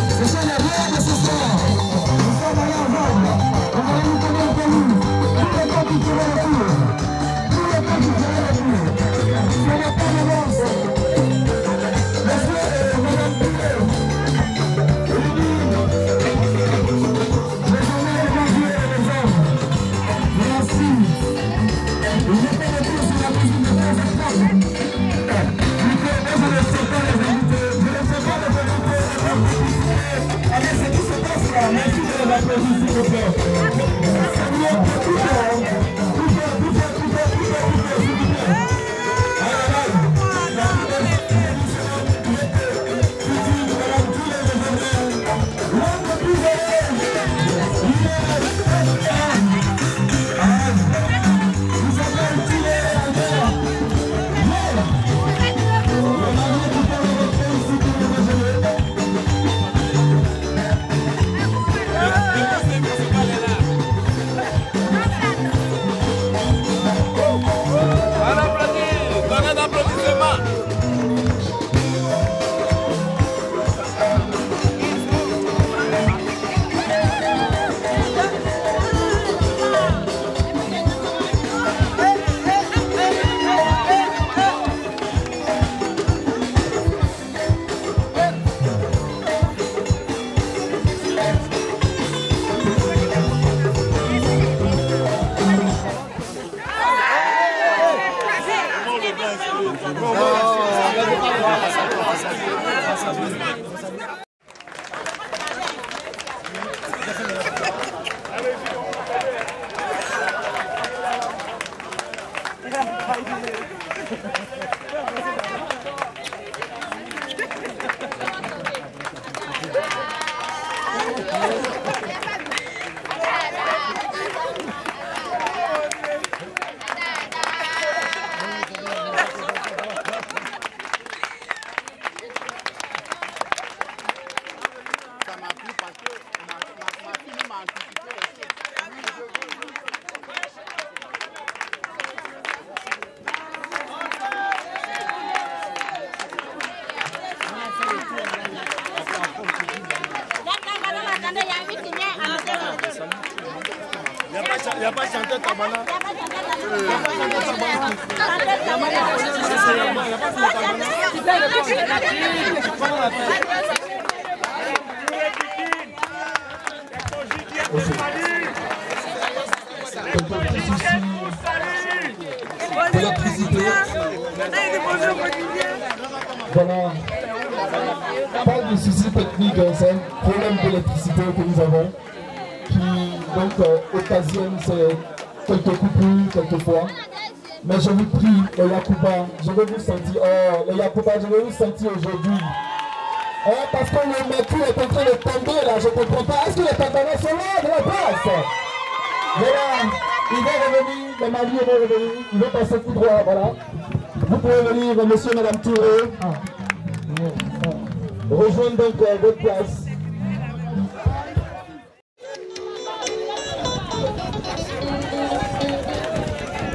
Ce sont les rois de ce soir. Nous sommes allés ensemble. On va nous connaître pour nous. Tous les temps qui tirent le tour. Tous les temps qui tirent le tour. Ce n'est pas de l'avance. Monsieur et Madame Piquet. Merci. Vous mettez le tour sur la musique de 15 h allez, c'est qui se passe là? Merci de l'applaudir, s'il vous plaît. Il n'y a pas chanté Tabana. Voilà. Pas de soucis techniques, c'est un problème d'électricité que nous avons qui donc occasionne quelques coupures quelquefois. Mais je vous prie, les Yacouba, je vais vous sentir, les Yacouba, je vais vous sentir aujourd'hui. Parce que le mercure est en train de tomber là, je ne comprends pas. Est-ce que les Tatanais sont là de la place? Voilà, ils vont revenir, les mariés vont revenir, ils vont passer tout droit, voilà. Vous pouvez venir, monsieur et madame Touré. Rejoindre donc votre place.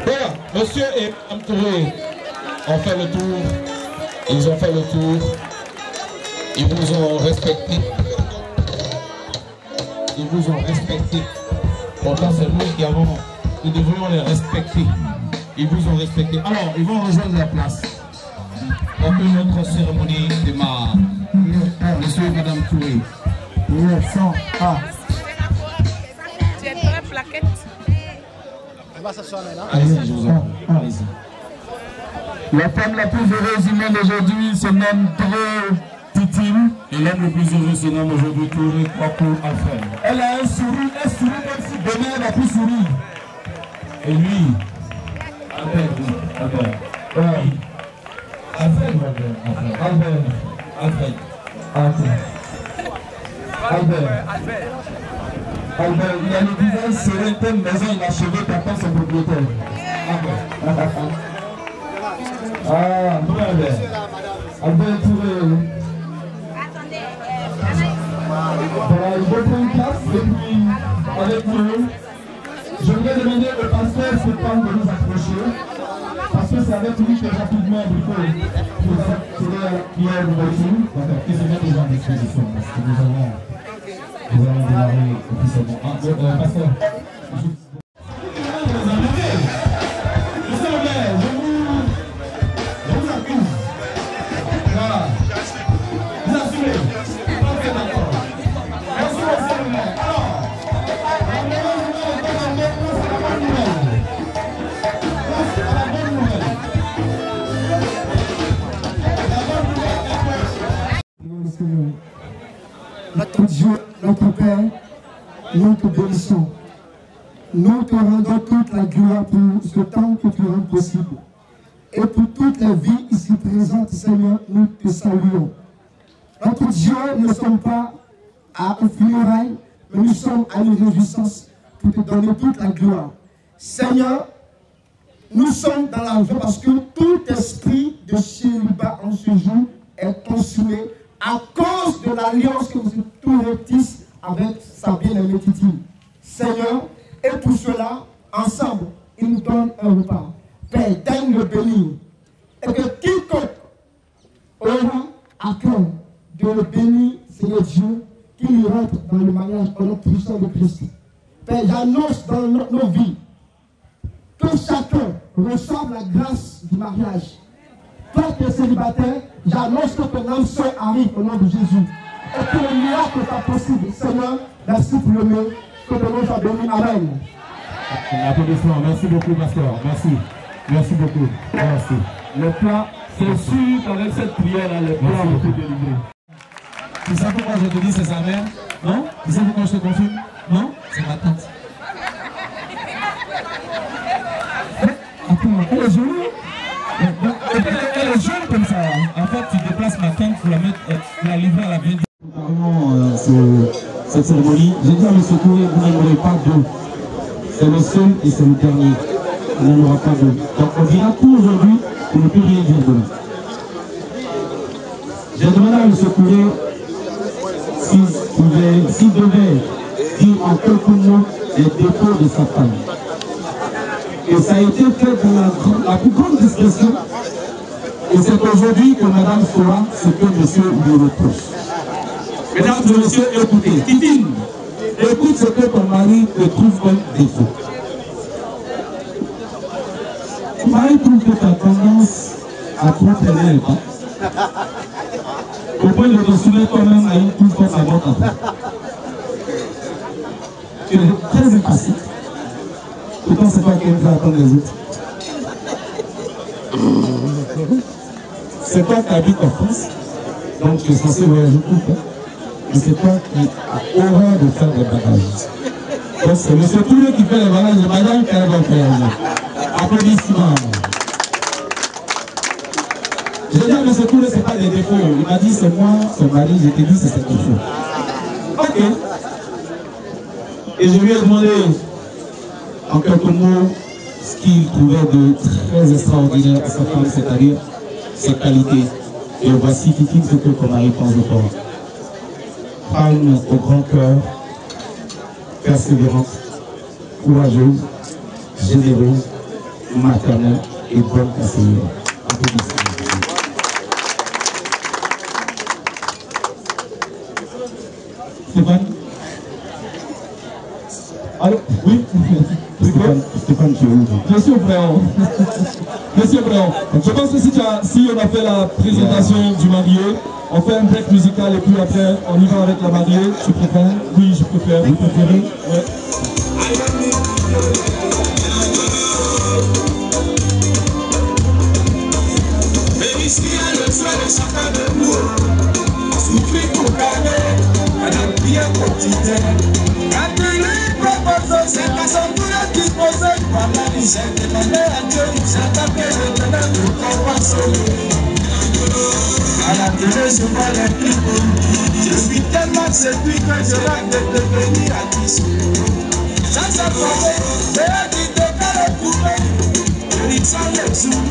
Voilà, monsieur et madame Touré ont fait le tour. Ils ont fait le tour. Ils vous ont respecté. Ils vous ont respecté. Pourtant, c'est nous qui avons. Nous devrions les respecter. Ils vous ont respecté. Alors, ils vont rejoindre la place pour que notre cérémonie démarre. Monsieur et madame Touré. Tu es prêt, plaquette? On va s'asseoir maintenant. Allez-y, je vous en prie. Allez-y. La femme la plus heureuse du monde aujourd'hui se nomme Touré Titine. Et l'homme le plus heureux se nomme aujourd'hui Touré Kwaku Alfred. Elle a un sourire comme si demain elle va plus sourire. Et lui, Albert. Albert, il a le visage serein comme maison inachevée qu'attend son propriétaire. Bon Albert. Albert Touré. Voilà, il va prendre une place et puis avec nous, Je voudrais demander au pasteur Stéphane de nous approcher, parce que c'est avec lui que rapidement il faut tirer la prière de voiture, qu'il se mette en disposition, parce que nous allons démarrer officiellement. Pasteur. Notre Dieu, notre Père, nous te bénissons. Nous te rendons toute la gloire pour ce temps que tu rends possible. Et pour toutes les vies ici présentes, Seigneur, nous te saluons. Notre Dieu, nous ne sommes pas à un funérail, mais nous sommes à une réjouissance pour te donner toute la gloire. Seigneur, nous sommes dans la joie parce que tout esprit de célibat en ce jour est consumé à cause de l'alliance que vous tous avec sa bien-aimée Titi. Seigneur, et pour cela, ensemble, il nous donne un repas. Père, daigne le bénir. Et que quiconque aura à cœur de le bénir, Seigneur Dieu, qu'il rentre dans le mariage au nom puissant de Christ. Père, j'annonce dans nos vies que chacun reçoive la grâce du mariage. Toi qui es célibataire, j'annonce que ton âme sœur arrive au nom de Jésus. Et que le miracle soit possible. Seigneur, merci pour le mieux. Que ton nom soit béni. Amen. Applaudissements. Merci beaucoup, pasteur. Merci. Merci beaucoup. Merci. Le plat, c'est sûr qu'avec cette prière-là, le plat va être délivré. Tu sais pourquoi je te dis c'est sa mère? Non? Tu sais pourquoi je te confirme? Non? C'est ma tante. Attends, elle est jolie. Elle est jeune comme ça. En fait, tu déplaces ma tante pour la livrer à la vieille. Cette cérémonie, j'ai dit à M. Touré, vous n'aimerez pas deux. C'est le seul et c'est le dernier. Il n'y en aura pas deux. Donc on dira tout aujourd'hui pour ne plus rien dire demain. J'ai demandé à M. Touré s'il devait dire en quelques mots les défauts de sa femme. Et ça a été fait pour la plus grande discrétion. Et c'est aujourd'hui que madame saura ce que monsieur lui reproche. Mesdames et messieurs, écoutez. Titine, écoute ce que ton mari te trouve comme défaut. Ton mari trouve que tu as tendance à trop traîner les pas. Au point de te soumettre toi-même à une couche comme la vôtre après. Tu es très impatient. Pourtant, c'est pas qu'elle va attendre les autres. C'est toi qui habites en France, donc tu es censé voyager tout le temps. Mais c'est toi qui as horreur de faire des bagages. Donc c'est M. Touré qui fait les bagages de madame qu'elle va faire. Applaudissements. J'ai dit à M. Touré, ce n'est pas des défauts. Il m'a dit, c'est moi, son mari, je t'ai dit, c'est ses défauts. Ok. Et je lui ai demandé, en quelques mots, ce qu'il trouvait de très extraordinaire à sa femme, c'est-à-dire ses qualités. Et voici Titi ce que ton mari pense de toi. Femme au grand cœur, persévérante, courageuse, généreuse, maternelle et bonne conseillère. Stéphane? Allô? Oui? Stéphane, tu es où? Monsieur Bréon. Monsieur Bréon, je pense que si on a fait la présentation du marié, on fait un break musical et puis après on y va avec la mariée. Tu préfères? Oui, je préfère. Vous préférez? Ouais. À la télé, je vois les clips. Je suis tellement séduit que je rêve de devenir artiste. Ça s'est formé, j'ai dit de faire le coupé. Je dis sans les sous.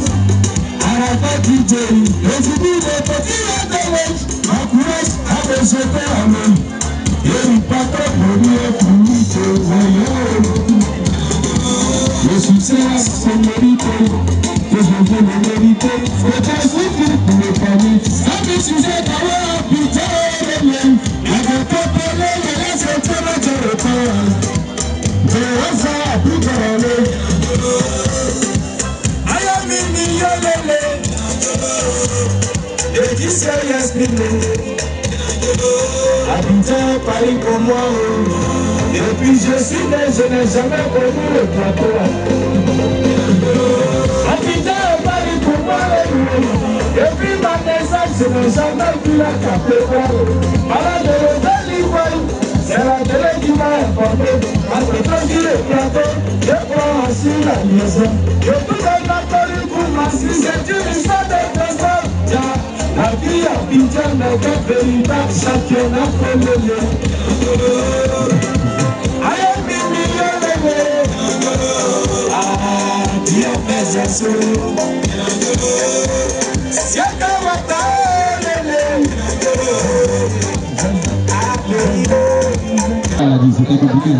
À la tête du Jerry, je dis des petits intérêts. Ma courage a besoin de la main. Et il pas trop pour lui, pour lui, Abidjan, Paris pour moi. Depuis je suis né, je n'ai jamais connu le plateau. Abidjan, Paris pour moi. Depuis ma naissance, je n'ai jamais vu la cathédrale. Malade de l'Ivoire, c'est la télé qui m'a informé. Après quand je le plateau, je prends ainsi la liaison. Je peux être Paris pour ma fille, c'est une histoire de personne. La vie à Abidjan n'est qu'un véritable championnat féminin. Aïe, ah, Dieu fait Jésus. C'était compliqué, hein?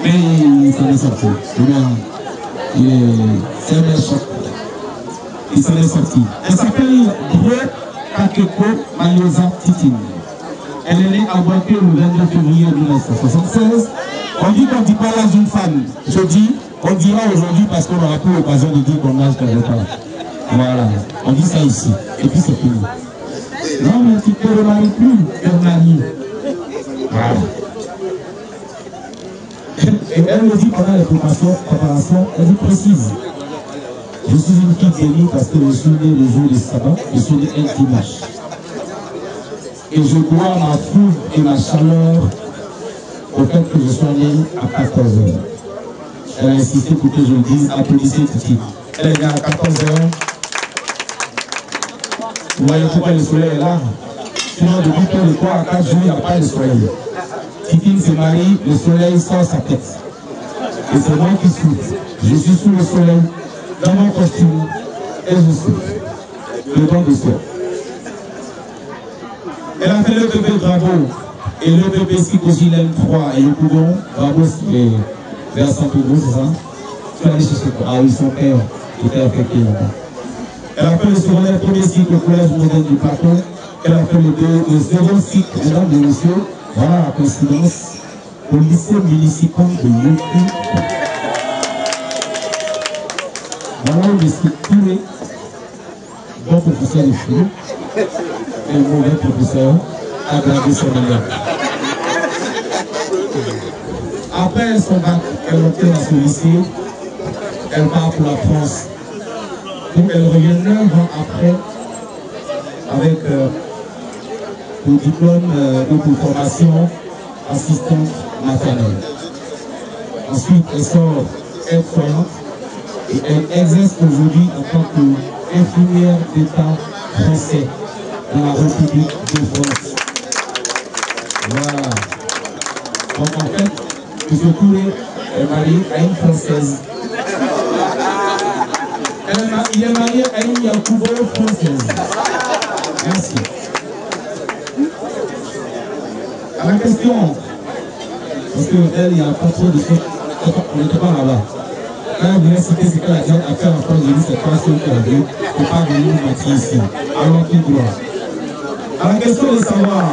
Mais il s'en est sorti. C'est un bel choc. Il s'en est sorti. Elle s'appelle Brett Kakeko Mayosa Titine. Elle est née à Boaké le 22 février 1976. On dit qu'on ne dit pas l'âge d'une femme. Je dis, on dira aujourd'hui parce qu'on n'aura plus l'occasion de dire qu'on âge quelque part. Voilà, on dit ça ici. Et puis c'est fini. Non, mais tu ne te remaries plus, Bernard. Voilà. Et elle me dit pendant les préparations, elle dit précise. Je suis une fille bénie parce que je suis né le jour du sabbat, je suis né un dimanche. Et je dois ma foule et ma chaleur au fait que je sois né à 14h. Elle a insisté pour que je le dise, applaudissez Titi. Elle est née à 14h. Vous voyez pourquoi le soleil est là? Sinon, depuis que le 3 à 4 jours, il n'y a pas de soleil. Titi se marie, le soleil sort sa tête. Et c'est moi qui souffre. Je suis sous le soleil, dans mon costume, et je souffre. Le don de soi. Elle a fait le bébé Bravo et le bébé Psychogilène 3 et le Coudon. Bravo, c'est vers Saint-Ouvre, c'est ça? Tu vas aller chercher quoi? Ah oui, son père était affecté là-bas. Elle a fait le secondaire premier cycle au collège moderne du plateau. Elle a fait le second cycle, mesdames et messieurs. Voilà la coïncidence au lycée municipal de Yoku. Voilà où je suis curé, bon professeur de philo, et mauvais professeur, aggravé son élève. Après son bac, elle obtient dans ce lycée, elle part pour la France. Donc elle revient 9 ans après avec le diplôme ou pour formation assistante maternelle. Ensuite, elle sort aide-soignante et elle exerce aujourd'hui en tant qu'infirmière d'État français dans la République de France. Voilà. Donc en fait, M. Touré est marié à une Française. Il est marié à une Yakubo française. Merci. À la question, parce qu'elle, il n'y a pas trop de choses, on n'était pas là-bas. Quand elle voulait citer ce qu'elle a dit à faire en France, j'ai dit c'est pas ce qu'elle a dit, il ne faut pas venir nous mentir ici. Alors qu'il doit. À la question de savoir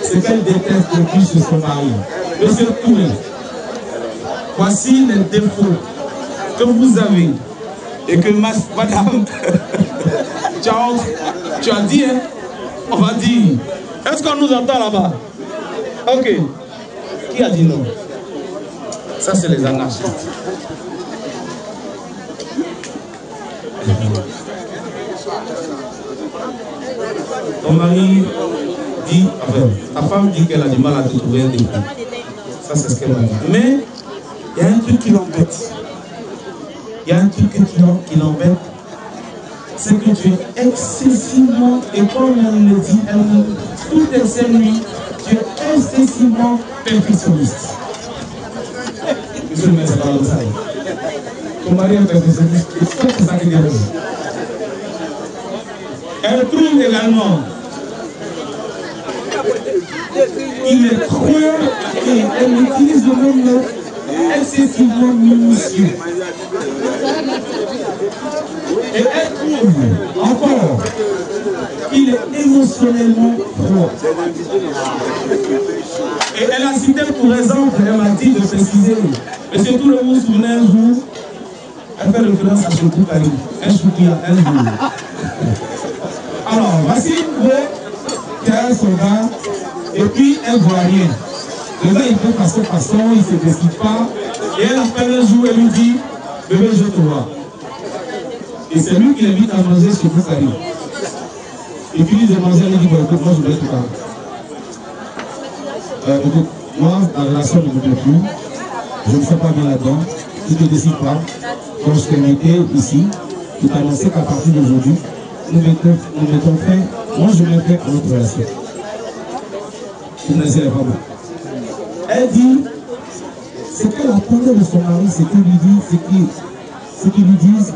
ce qu'elle déteste depuis chez son mari, Monsieur Touré, voici les défauts que vous avez et que madame, tu as dit, hein, on va dire. Est-ce qu'on nous entend là-bas? Ok. Qui a dit non? Ça, c'est les anarchistes. Ton mari dit, enfin, ta femme dit qu'elle a du mal à te trouver un époux. Ça, c'est ce qu'elle m'a dit. Mais il y a un truc qui l'embête. Il y a un truc qui l'embête. C'est que tu es excessivement, et comme elle le dit, toutes les 5 nuits, tu es excessivement perfectionniste. Monsieur le maire, c'est pas ça. Ton mari est perfectionniste, et c'est ça qui dérange. Elle trouve également qu'il est trop, et elle utilise le même mot, excessivement minutieux. Et elle trouve encore qu'il est émotionnellement froid. Et elle a cité pour exemple, elle m'a dit de préciser Est-ce que tout le monde se souvient un jour, elle fait référence à ce Boukari, un jour qui a un jour. Alors, voici qui est un soldat et puis un voirien. Le gars, il fait façon, il ne se décide pas. Et elle appelle un jour et lui dit, bébé, je te vois. Et c'est lui qui l'invite à manger chez Boukari. Et puis il de manger, elle lui dit, bon, écoute, moi je vais te parler. Écoute, moi, la relation ne me plaît plus. Je ne fais pas bien là-dedans. Tu ne te décides pas. Quand je t'ai invité ici, tu t'as annoncé qu'à partir d'aujourd'hui, nous mettons fin, moi je mets fin à notre relation. Vous ne laissez pas moi. Elle dit, ce qu'elle attendait de son mari, c'est qu'il lui dise, c'est qu'il lui dise,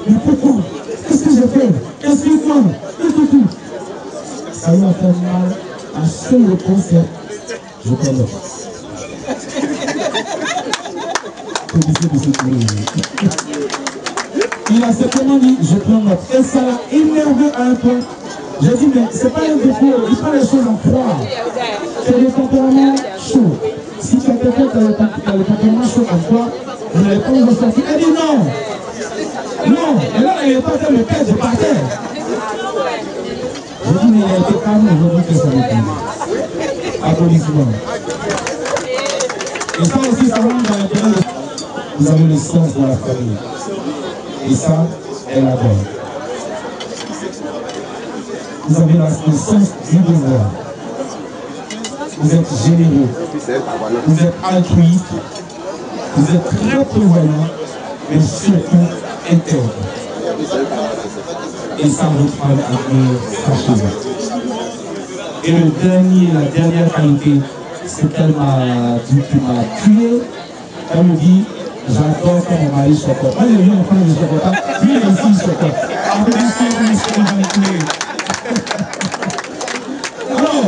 mais pourquoi? Qu'est-ce que j'ai fait? Explique-moi. Tout. Ça lui a fait mal. À seule réponse, je t'aime. Il a simplement dit, je prends note. Et ça l'a énervé à un point. J'ai dit, mais c'est pas un défaut, il faut les choses en croire. C'est le tempérament chaud. Si tu as quelqu'un qui a le tempérament chaud en toi, vous n'allez pas vous ressortir. Elle dit non. Non, et là, elle n'est pas fait le tête, je partais. Je dis, mais il a été calme aujourd'hui que ça m'étonne. Applaudissements. Et ça aussi, ça rentre dans l'intérêt. Vous avez le sens de la famille. Et ça, elle adore. Vous avez le sens du devoir. Vous êtes généreux. Vous êtes altruiste. Vous êtes très prévoyant, mais surtout intègre. Et ça, votre femme admire franchement. Et la dernière qualité, c'est qu'elle m'a dit, tu m'as tué. Elle me dit, j'adore quand mon mari soit content. Moi, j'ai vu mon frère de chocolat, lui aussi il soit content. Alors,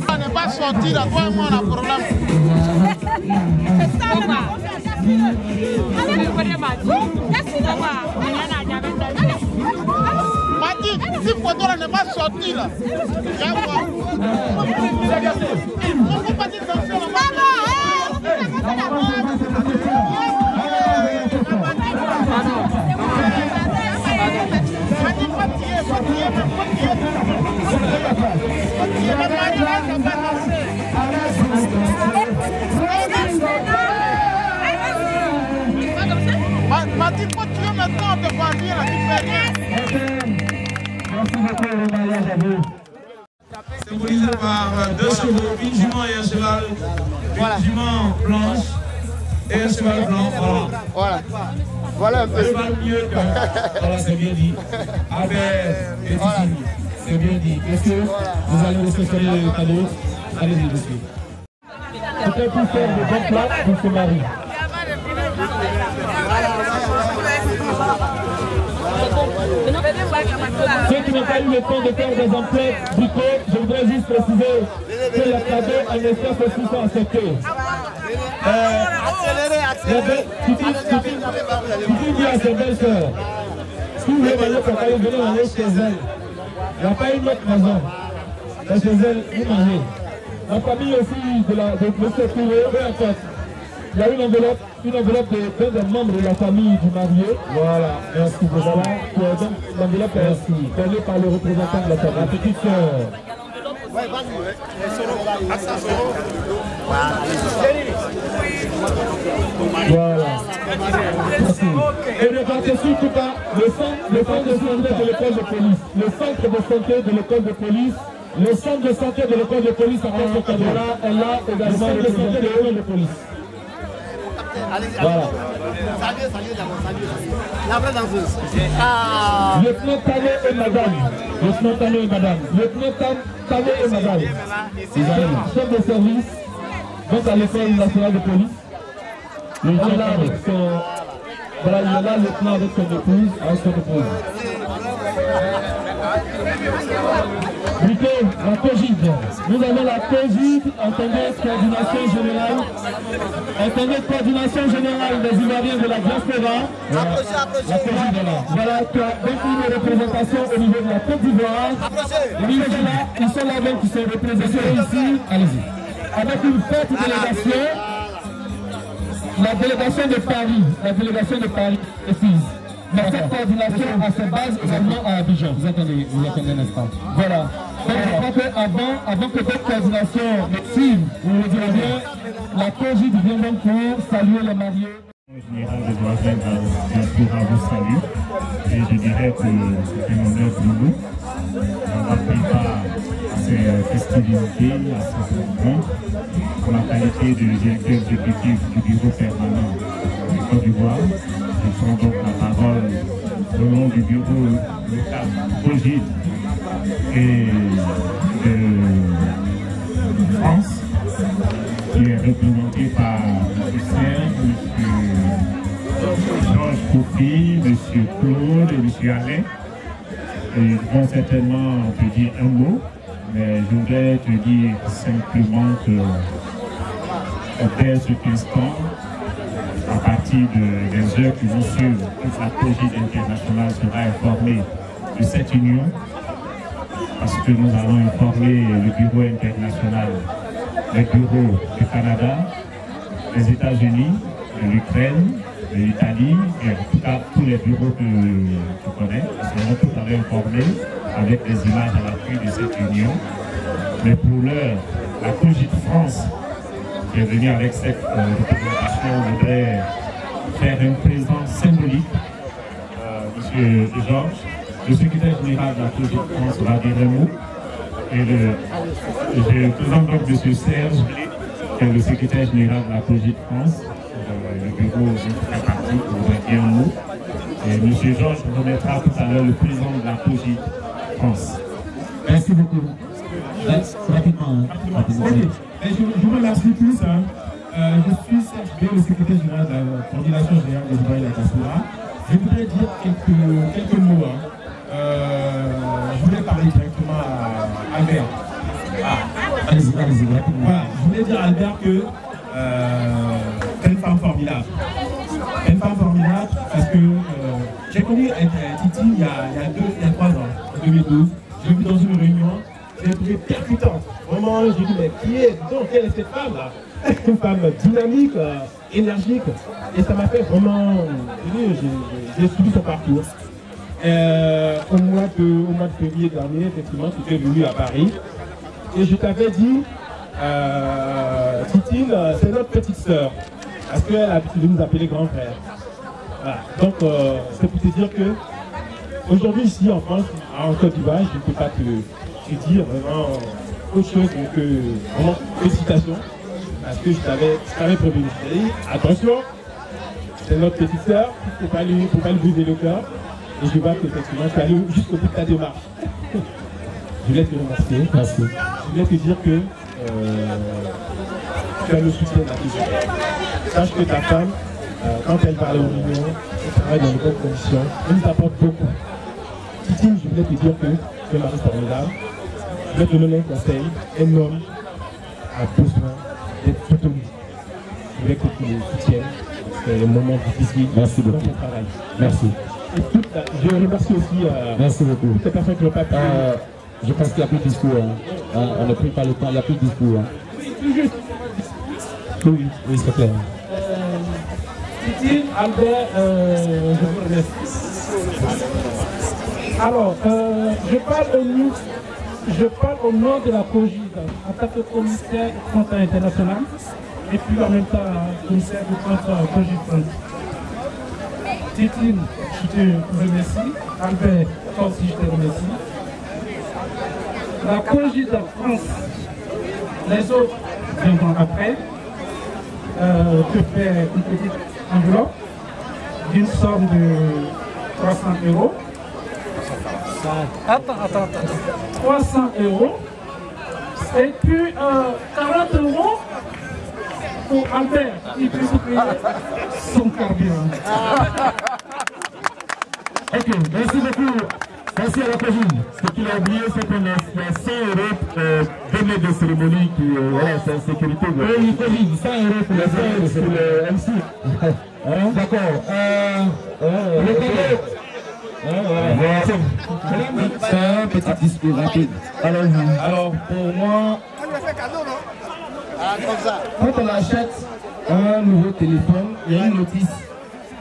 On n'est pas sorti là, toi et moi on a problème. C'est ça le Mati, si photo là n'est pas sorti là. On peut pas dire comme ça. Mati, faut tuer maintenant, on te voit bien, tu fais rien. Merci beaucoup, le mariage à vous. Symbolisé par deux chevaux, une jument et un cheval. Une jument blanche et un cheval blanc. Voilà. Voilà un peu. Le cheval mieux que. Voilà, c'est bien dit. Albert et Titine, c'est bien dit. Est-ce que vous allez respecter le cadeau? Allez-y, monsieur. C'était pour faire de bons plats pour ce mari. Ceux qui n'ont pas eu le temps de faire des emplettes bricots, je voudrais juste préciser que les cadeaux en espèces aussi sont acceptés. Tu dis à ses belles-sœurs, si vous voulez manger pour cadeau, venez manger chez elles. Il n'y a pas une autre maison. Mais chez elles, vous mangez. La famille aussi de M. Touré, peu importe. Il y a une enveloppe d'un des membres de la famille du marié. Voilà, merci beaucoup. Voilà, donc l'enveloppe est ainsi, donnée par le représentant de la famille. La petite sœur. Voilà. Merci. Et ne partez surtout pas le centre de santé de l'école de police. Le centre de santé de l'école de police. Le centre de santé de l'école de police à ce cadeau-là est là également le centre de l'école de police. Voilà. La vraie danseuse. Lieutenant Tano et madame. Lieutenant Tano et madame. Lieutenant Tano et madame. Chef de service, donc à l'école nationale de police. Le lieutenant avec son. Voilà, il est là, le lieutenant avec son épouse, Plutôt la COGID. Nous avons la COGID, entendez coordination générale. Entendez coordination générale des Ivoiriens de la diaspora. La COGID est là. Voilà, qui a donc une représentation au niveau de la Côte d'Ivoire. Ils sont là donc, qui sont représentés ici. Allez-y. Avec une forte délégation. La délégation de Paris précise. Mais cette coordination a ses bases également à Abidjan. Vous attendez, n'est-ce pas? Voilà. Donc je crois qu'avant que cette coordination suive, vous me direz bien, la COGID vient donc pour saluer les mariés. Le général de Douarnenez diaspora vous salue et je dirais que c'est un honneur pour nous d'avoir pris part à ces festivités, à ces rencontres, en la qualité de directeur exécutif du bureau permanent de Côte d'Ivoire. Je prends donc la parole au nom du bureau local COGID et de France, qui est représenté par Lucien, M. Georges Koufi, M. Claude et M. Alain. Et ils vont certainement te dire un mot, mais je voudrais te dire simplement que dès cet instant, à partir des heures qui vont suivre, toute la COGID internationale sera informée de cette union, parce que nous allons informer le bureau international, les bureaux du Canada, des États-Unis, de l'Ukraine, de l'Italie, et en tout cas tous les bureaux que tu connais, seront tout à l'heure informés avec des images à l'appui de cette union. Mais pour l'heure, la COGIT France qui est venue avec cette représentation voudrait faire une présence symbolique. Monsieur Georges, le secrétaire général de la COGIT France va dire un mot. Et je présente donc M. Serge, qui est le secrétaire général de la COGIT France. Le bureau fait partie pour vous dire un mot. Et M. Georges remettra tout à l'heure le président de la COGIT France. Merci beaucoup. Rapidement. Okay. Je vous remercie tous. Je suis Serge B, le secrétaire général de la coordination générale des Dubaï et la Diaspora. Je voudrais dire quelques mots. Je voulais parler directement à Albert. Allez-y, rapidement. Voilà, je voulais dire à Albert que c'est une femme formidable. Une femme formidable parce que j'ai connu Titi il y a 3 ans, en 2012. J'ai vu dans une réunion, j'ai trouvé percutante. Vraiment, j'ai dit, mais quelle est cette femme-là? Une femme dynamique, énergique. Et ça m'a fait vraiment. J'ai suivi son parcours. Au mois de février dernier, effectivement, tu es venu à Paris. Et je t'avais dit, Titine, c'est notre petite sœur. Parce qu'elle a l'habitude de nous appeler grand frère. Voilà. Donc, c'est pour te dire que aujourd'hui, ici en France, en Côte d'Ivoire, je ne peux pas te dire vraiment autre chose que vraiment félicitations. Parce que je t'avais prévenu. Je t'ai dit, attention, c'est notre petite sœur, il ne faut pas lui briser le cœur. Et je vois qu'effectivement, tu es allé jusqu'au bout de ta démarche. Je voulais te remercier. Merci. Je voulais te dire que tu as le soutien de la question. Sache que ta femme, quand elle parle aux réunions, elle travaille dans de bonnes conditions. Elle nous apporte beaucoup. Titine, je voulais te dire que tu es Marie formidable. Je voulais te donner un conseil. Un homme a besoin d'être soutenu. Je voulais que tu le soutiennes. C'est un moment difficile. Merci beaucoup. Dans ton travail. Merci. Je remercie aussi merci beaucoup. Toutes les personnes qui n'ont pas pu. Je pense qu'il n'y a plus de discours. On ne prie pas le temps, il n'y a plus de discours. Oui, c'est clair. Titi, Albert, je vous remercie. Alors, je parle au nom de la COGIT en tant que commissaire du compte international et puis en même temps commissaire du compte COGIT France. Titine, je te remercie. Albert, toi aussi je te remercie. La COGIT France, les autres viendront après, te faire une petite enveloppe d'une somme de 300 €. Attends. 300 €. Et puis 40 € pour Albert, il peut se payer son carburant. Ok, merci beaucoup. Merci à la COGIT. Ce qu'il a oublié, c'est qu'on a 100 € donné de cérémonie qui c'est en sécurité. Oui, COGIT, 100 € pour le MC. D'accord. C'est un petit discours rapide. Alors, pour moi, quand on achète un nouveau téléphone, il y a une notice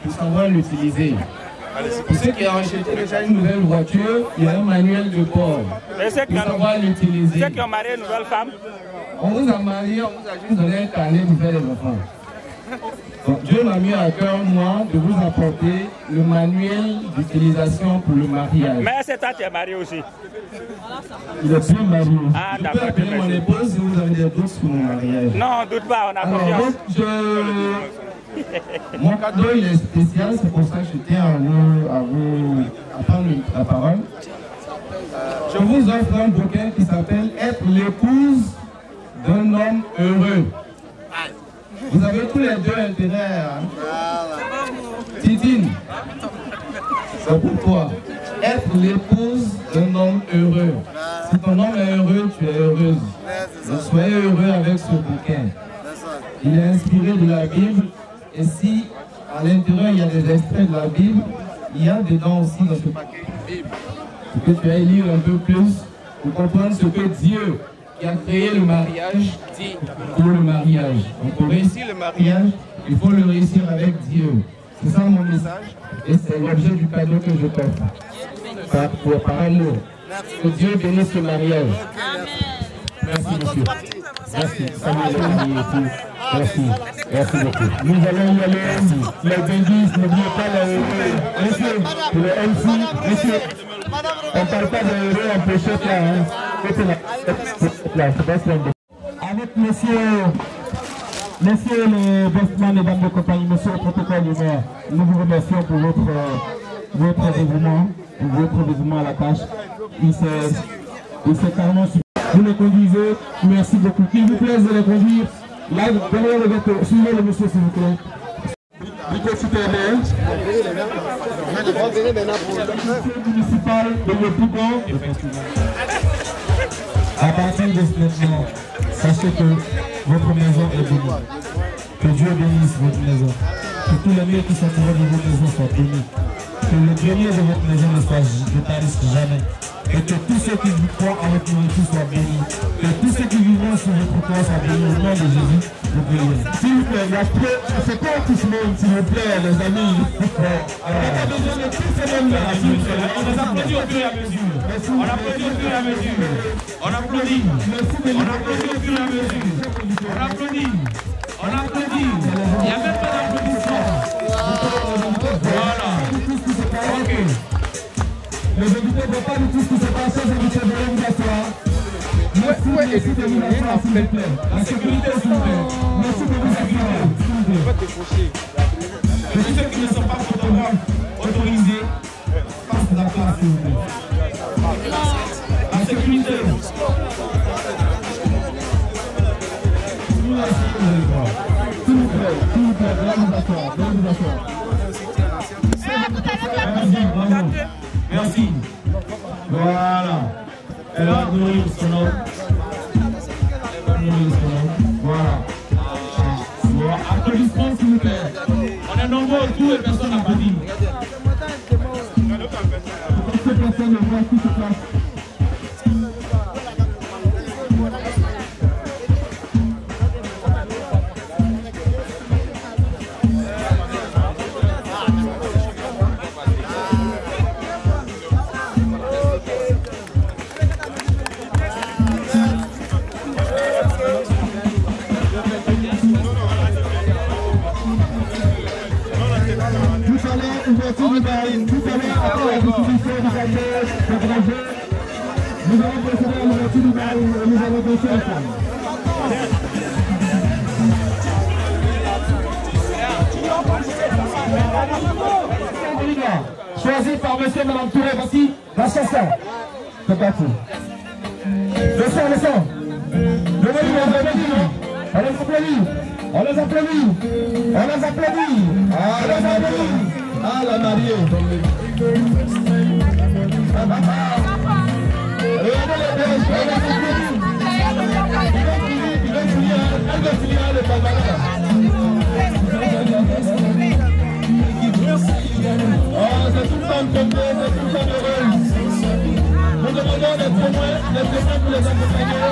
qui s'en va l'utiliser. Pour ceux qui ont acheté déjà une nouvelle voiture, il y a un manuel de bord. On va l'utiliser. Ceux qui ont marié une nouvelle femme. On vous a marié, on vous a juste donné un carnet pour faire les enfants. Donc, Dieu m'a mis à cœur, moi, de vous apporter le manuel d'utilisation pour le mariage. Mais c'est toi qui es marié aussi. Il est bien marié. Ah, je peux appeler mon épouse si vous avez des doutes sur mon mariage. Non, doute pas, on a confiance. Mon cadeau, il est spécial, c'est pour ça que je tiens à prendre la parole. Je vous offre un bouquin qui s'appelle « Être l'épouse d'un homme heureux ». Vous avez tous les deux intérêt. Titine, c'est pour toi. Être l'épouse d'un homme heureux. Si ton homme est heureux, tu es heureuse. Donc soyez heureux avec ce bouquin. Il est inspiré de la Bible. Et si à l'intérieur il y a des extraits de la Bible, il y a dedans aussi dans ce paquet de Bible. Que tu vas lire un peu plus pour comprendre ce que Dieu qui a créé le mariage dit pour le mariage. Donc pour réussir le mariage, il faut le réussir avec Dieu. C'est ça mon message et c'est l'objet du cadeau que je t'offre. Par amour. Que Dieu bénisse ce mariage. Merci monsieur. Merci. Samuel et tout. Merci. Merci beaucoup. Nous allons y aller. Les bénis, n'oubliez pas les monsieur, le MC, monsieur. On ne parle pas de héros en pochette là. Avec messieurs les bestman et dames de compagnie, monsieur le protocole du maire, nous vous remercions pour votre dévouement à la tâche. Il s'est carrément suivi. Vous les conduisez, merci beaucoup. Qu'il vous plaise de les conduire. Là, derrière le gâteau, suivez le monsieur s'il vous plaît. Brico supérieur. Municipal de Yopougon. À partir de ce moment, sachez que votre maison est bénie. Que Dieu bénisse votre maison. Que tous les murs qui sont tirés de votre maison soient bénis. Que le grenier de votre maison ne tarisse jamais. Et que tous ceux qui vous croient en votre nourriture soient bénis. Que tous ceux qui vivront sur votre corps soient bénis au nom de Jésus. S'il vous plaît, c'est pas tout ce monde, s'il vous plaît, les amis. On a besoin de tous ces mêmes-là. On les applaudit au fur et à mesure. On applaudit au fur et à mesure. On applaudit. On applaudit au fur et à mesure. On applaudit. On applaudit. Il n'y a même pas d'applaudissement. Voilà. Ok. Les invités ne voient pas du tout ce qui se passe, les invités de vous asseoir. Merci de vous asseoir, s'il vous plaît. La sécurité, s'il vous plaît. Merci de vous asseoir, s'il vous plaît. Tous ceux qui ne sont pas photographes autorisés, passent la place, s'il vous plaît. La sécurité. S'il vous plaît, venez vous asseoir, venez vous asseoir. Merci. Voilà. Elle va nourrir son homme. Voilà. Applaudissements s'il vous plaît. On est nombreux autour et personne n'applaudit. Pourquoi personne ne voit qui se place? Tout à l'heure, après la distribution du gâteau, nous allons procéder à l'ouverture du bail et nous allons danser ensemble. Choisi par monsieur et madame Touré, voici la chanson. C'est parti. Le son. Le son, on les applaudit. On les applaudit. On les applaudit. On les applaudit. Ah, la mariée. Regardez les bêches, on les applaudit. Il va finir le palmarès. Oh, c'est tout le temps complet, c'est tout le temps heureux. Nous demandons des témoins pour les accompagner.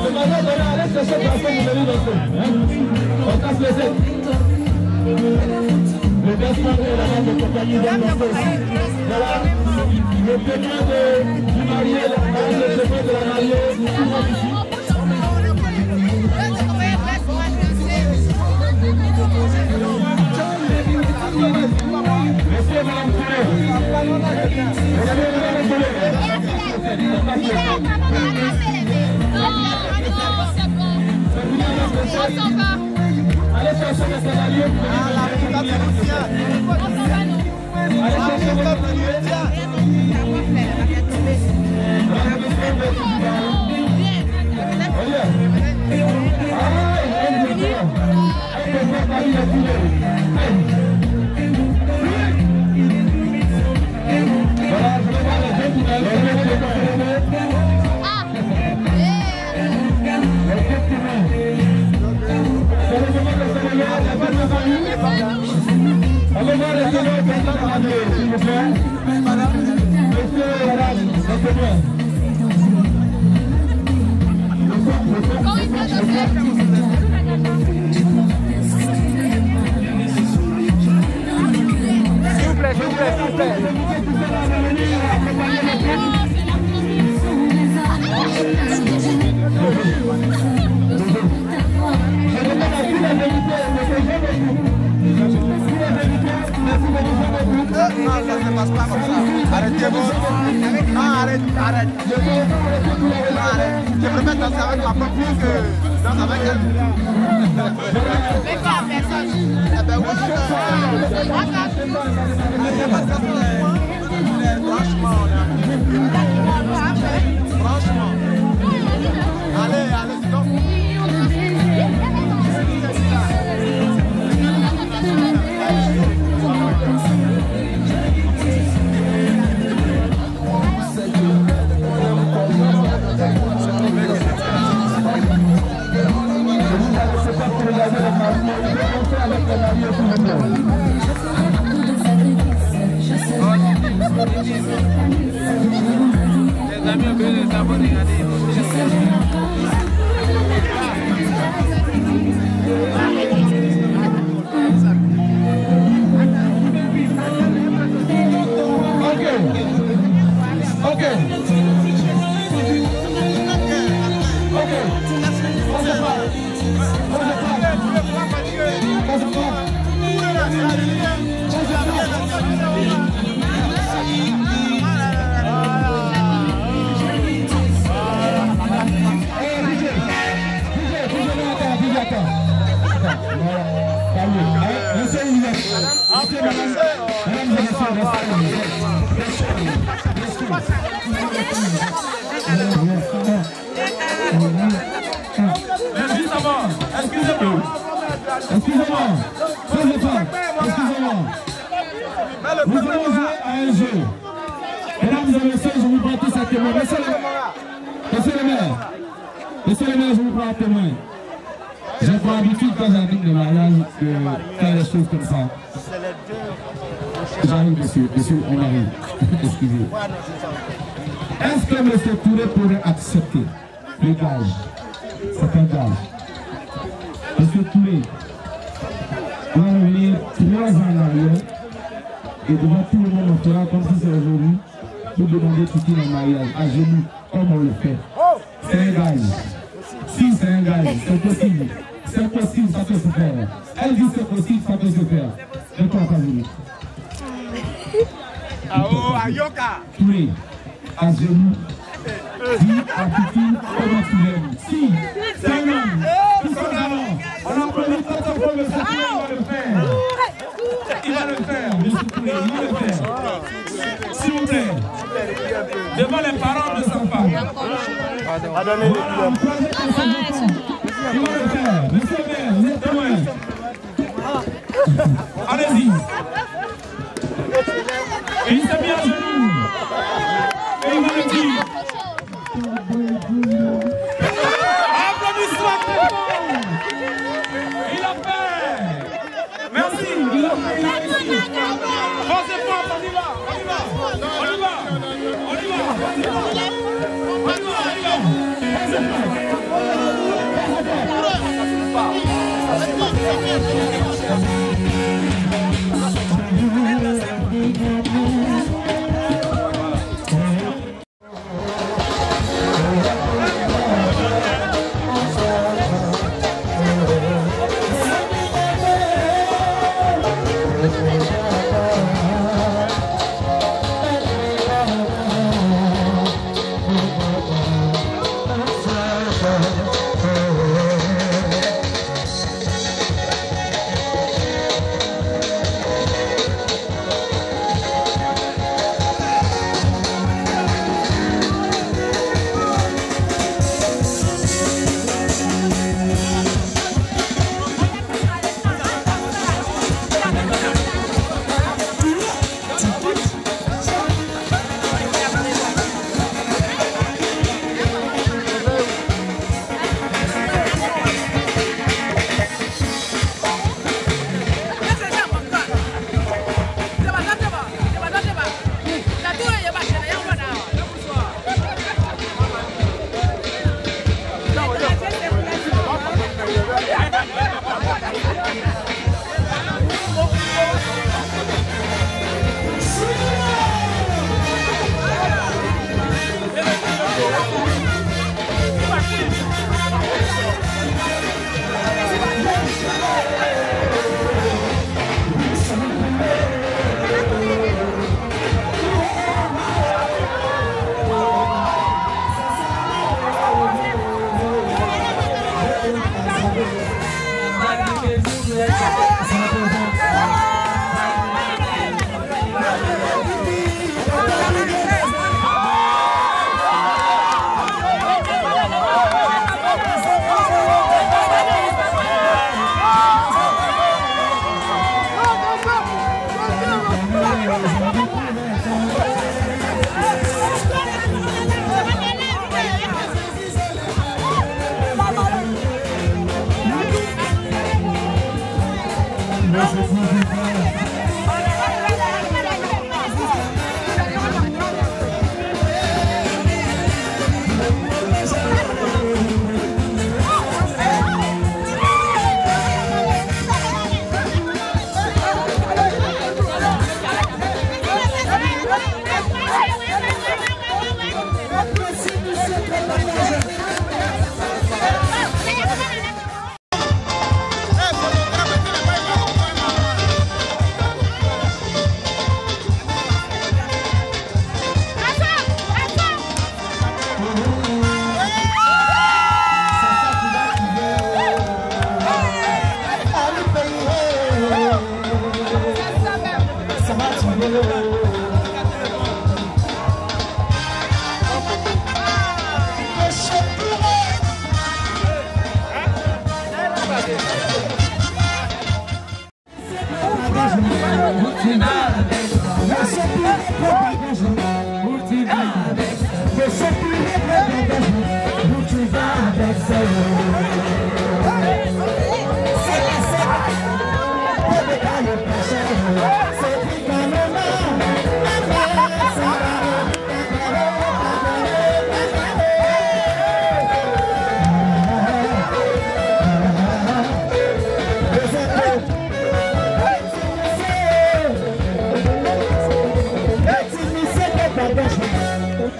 Le mariage, on est allé chercher personne pour venir danser. On casse les ailes. Le best-man et la dame de compagnie vont danser aussi. Voilà. Le témoin du marié, le témoin de la mariée, nous sommes ici. Monsieur et madame Touré, regardez madame Touré. Allez chercher les salariés. Allez chercher les Arrêtez-vous. Non, arrête. Je préfère danser avec ma propre fille que danser avec elle. Mais pas à personne. Eh ben oui, franchement. Allez, c'est bon. Les amis, les abonnés, Excusez-moi. Nous allons jouer à un jeu. Mesdames et messieurs, je vous prends tous à témoin. Monsieur le maire, je vous prends à témoin. J'ai pour habitude quand j'arrive de mariage de faire des choses comme ça. J'arrive, monsieur, on arrive. Excusez. Est-ce que M. Touré pourrait accepter le gage? C'est un gage. M. Touré va revenir 3 ans en arrière et devant tout le monde on fera comme si c'est aujourd'hui pour demander Titine en mariage à genoux comme on le fait. C'est un gage. Si c'est un gage, c'est possible. C'est possible, ça peut se faire. Elle dit c'est possible, ça peut se faire. De quoi parlez-vous? Touré, à genoux, dit à Titine comment tu l'aimes. Si, c'est un homme, tout son talent, on applaudit quand on peut le faire, il va le faire. Il va le faire, monsieur Touré, il va le faire. S'il vous plaît, devant les parents de sa femme. Il va le faire, monsieur le maire, vous êtes témoin. Allez-y. Et il s'est mis à genoux. Et il va le dire. Applaudissements très forts. Il a fait. Merci. Il a fait. Pensez pas, on y va.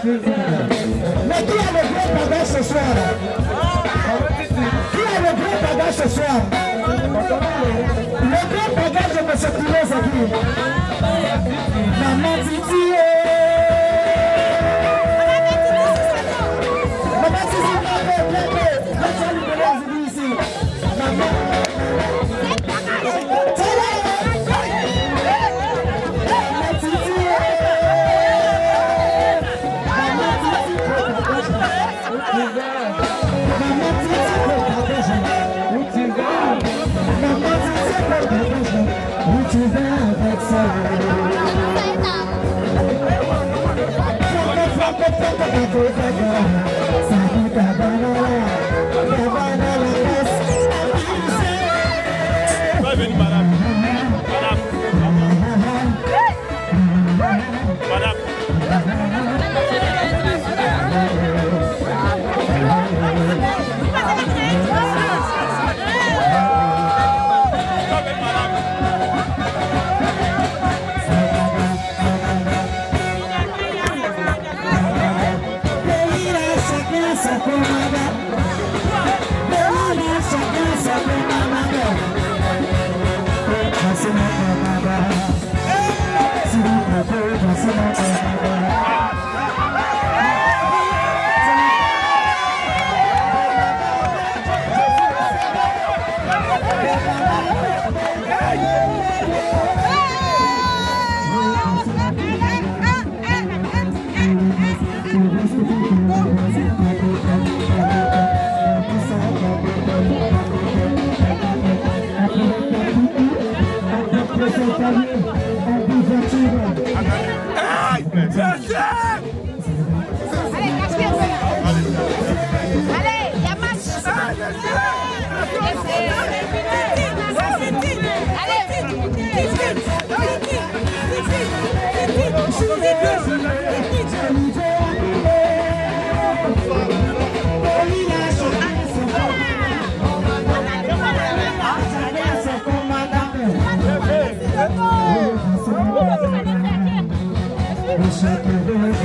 Mais qui a le gros bagage ce soir? Qui a le gros bagage ce soir? Le gros bagage de M. Pino, c'est qui? Maman Titi. Maman Titi,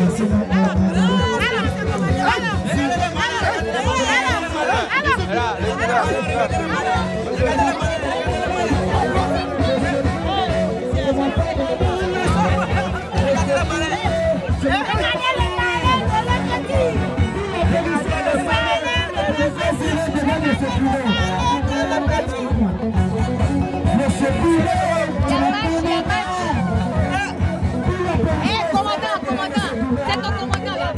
ici. Maman. Commandant, c'est ton commandant là.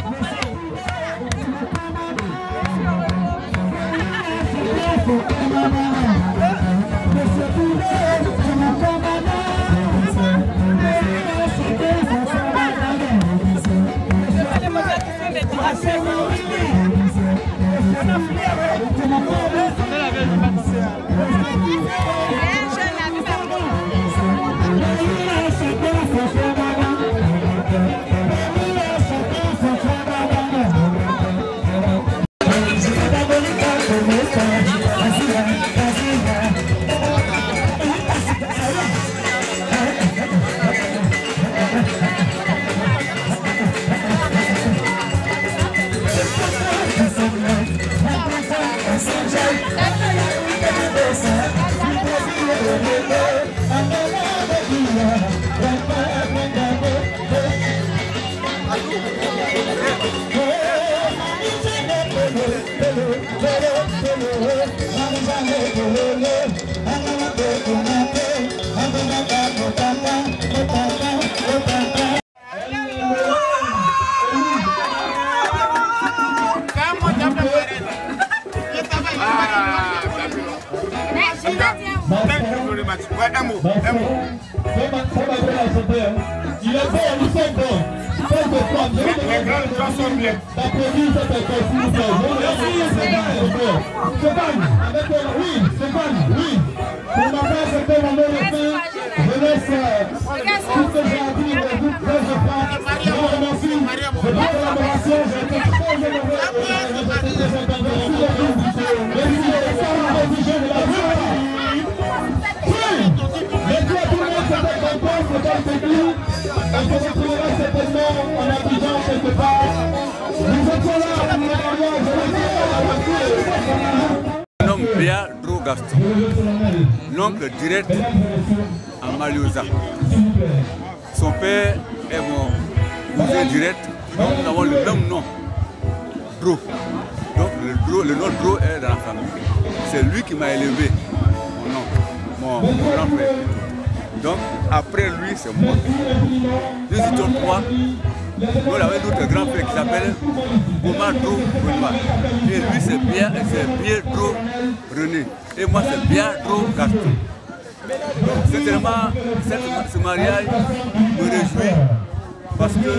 Il est bon, nous sommes bons. Les grandes gens sont bien. D'applaudir cette école, s'il vous plaît. Merci, Stéphane. Oui, Stéphane, oui. Pour ma part, c'était mon nom de fin. Je laisse tout ce que j'ai à dire. Je vous remercie. Je prends collaboration. J'ai été très énervé. Merci les femmes intelligentes de la vie. Mais toi, tout le monde s'était content, c'était technique. On se retrouvera certainement en Abidjan quelque part. Nous étions là pour le mariage. Nom Béa Dro Gaston, l'oncle direct à Maliosa. Son père est mon cousin direct, donc nous avons le même nom, Dro. Donc le nom Dro est dans la famille. C'est lui qui m'a élevé, mon grand frère. Donc après lui, c'est moi. Nous étions trois. Nous avons notre grand frère qui s'appelle Omar Dro Benoît. Et lui, c'est Béa Dro René. Et moi, c'est Béa Dro Gaston. Donc, certainement, ce mariage me réjouit parce que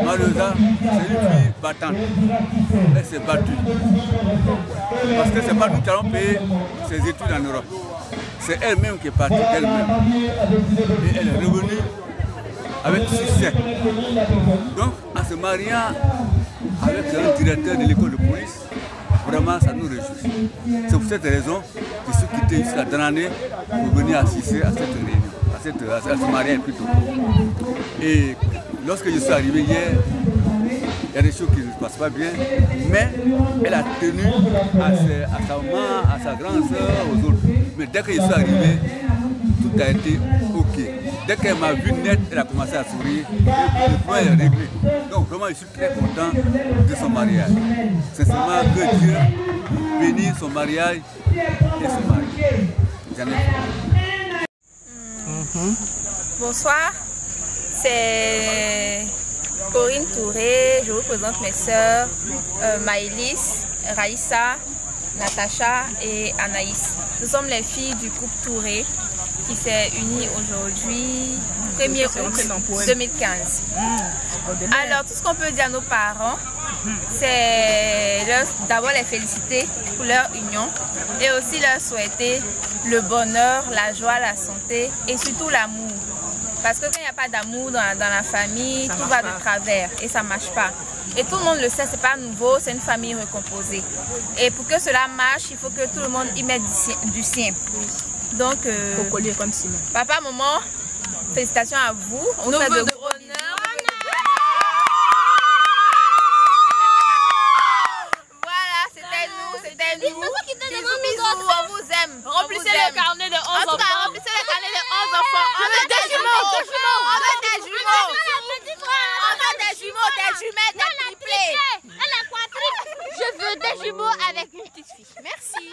Maliosa, c'est une fille battante. Elle s'est battue. Parce que ce n'est pas nous qui allons payer ses études en Europe. C'est elle-même qui est partie d'elle-même. Et elle est revenue avec succès. Donc, en se mariant avec un directeur de l'école de police, vraiment, ça nous réjouit. C'est pour cette raison que je suis quitté jusqu'à Danané pour venir assister à cette réunion, à ce mariage plutôt. Et lorsque je suis arrivé hier, il y a des choses qui ne se passent pas bien, mais elle a tenu à sa maman, à sa grande soeur, aux autres. Mais dès que je suis arrivé, tout a été OK. Dès qu'elle m'a vu net, elle a commencé à sourire et le point est réglé. Donc vraiment, je suis très content de son mariage. C'est seulement que Dieu bénisse son mariage et son mari. Bonsoir, c'est Corinne Touré. Je vous présente mes sœurs Maëlys, Raïssa, Natacha et Anaïs. Nous sommes les filles du couple Touré qui s'est uni aujourd'hui, 1er août 2015. Alors, tout ce qu'on peut dire à nos parents, c'est d'abord les féliciter pour leur union et aussi leur souhaiter le bonheur, la joie, la santé et surtout l'amour. Parce que quand il n'y a pas d'amour dans la famille, tout va de travers et ça ne marche pas. Et tout le monde le sait, c'est pas nouveau, c'est une famille recomposée. Et pour que cela marche, il faut que tout le monde y mette du sien. Donc, papa, maman, félicitations à vous. On fait de gros honneurs. Voilà, c'était nous. Bisous, on vous aime. Remplissez le carnet de 11 enfants. En tout cas, remplissez le carnet de 11 enfants. On veut des jumeaux. On veut des jumeaux. On veut des jumeaux, des jumelles, des triplés. Je veux des jumeaux avec une petite fille. Merci.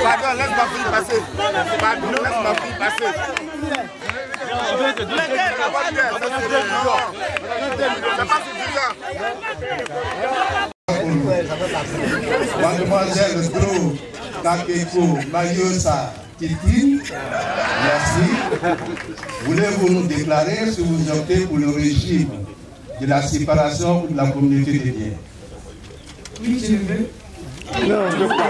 Pardon, laisse ma fille passer. Pardon, laisse ma fille passer. Mademoiselle Dro Kakeko Maliosa Titine, merci. Voulez-vous nous déclarer si vous optez pour le régime de la séparation ou de la communauté des biens? Oui, je veux. Non, je ne veux pas.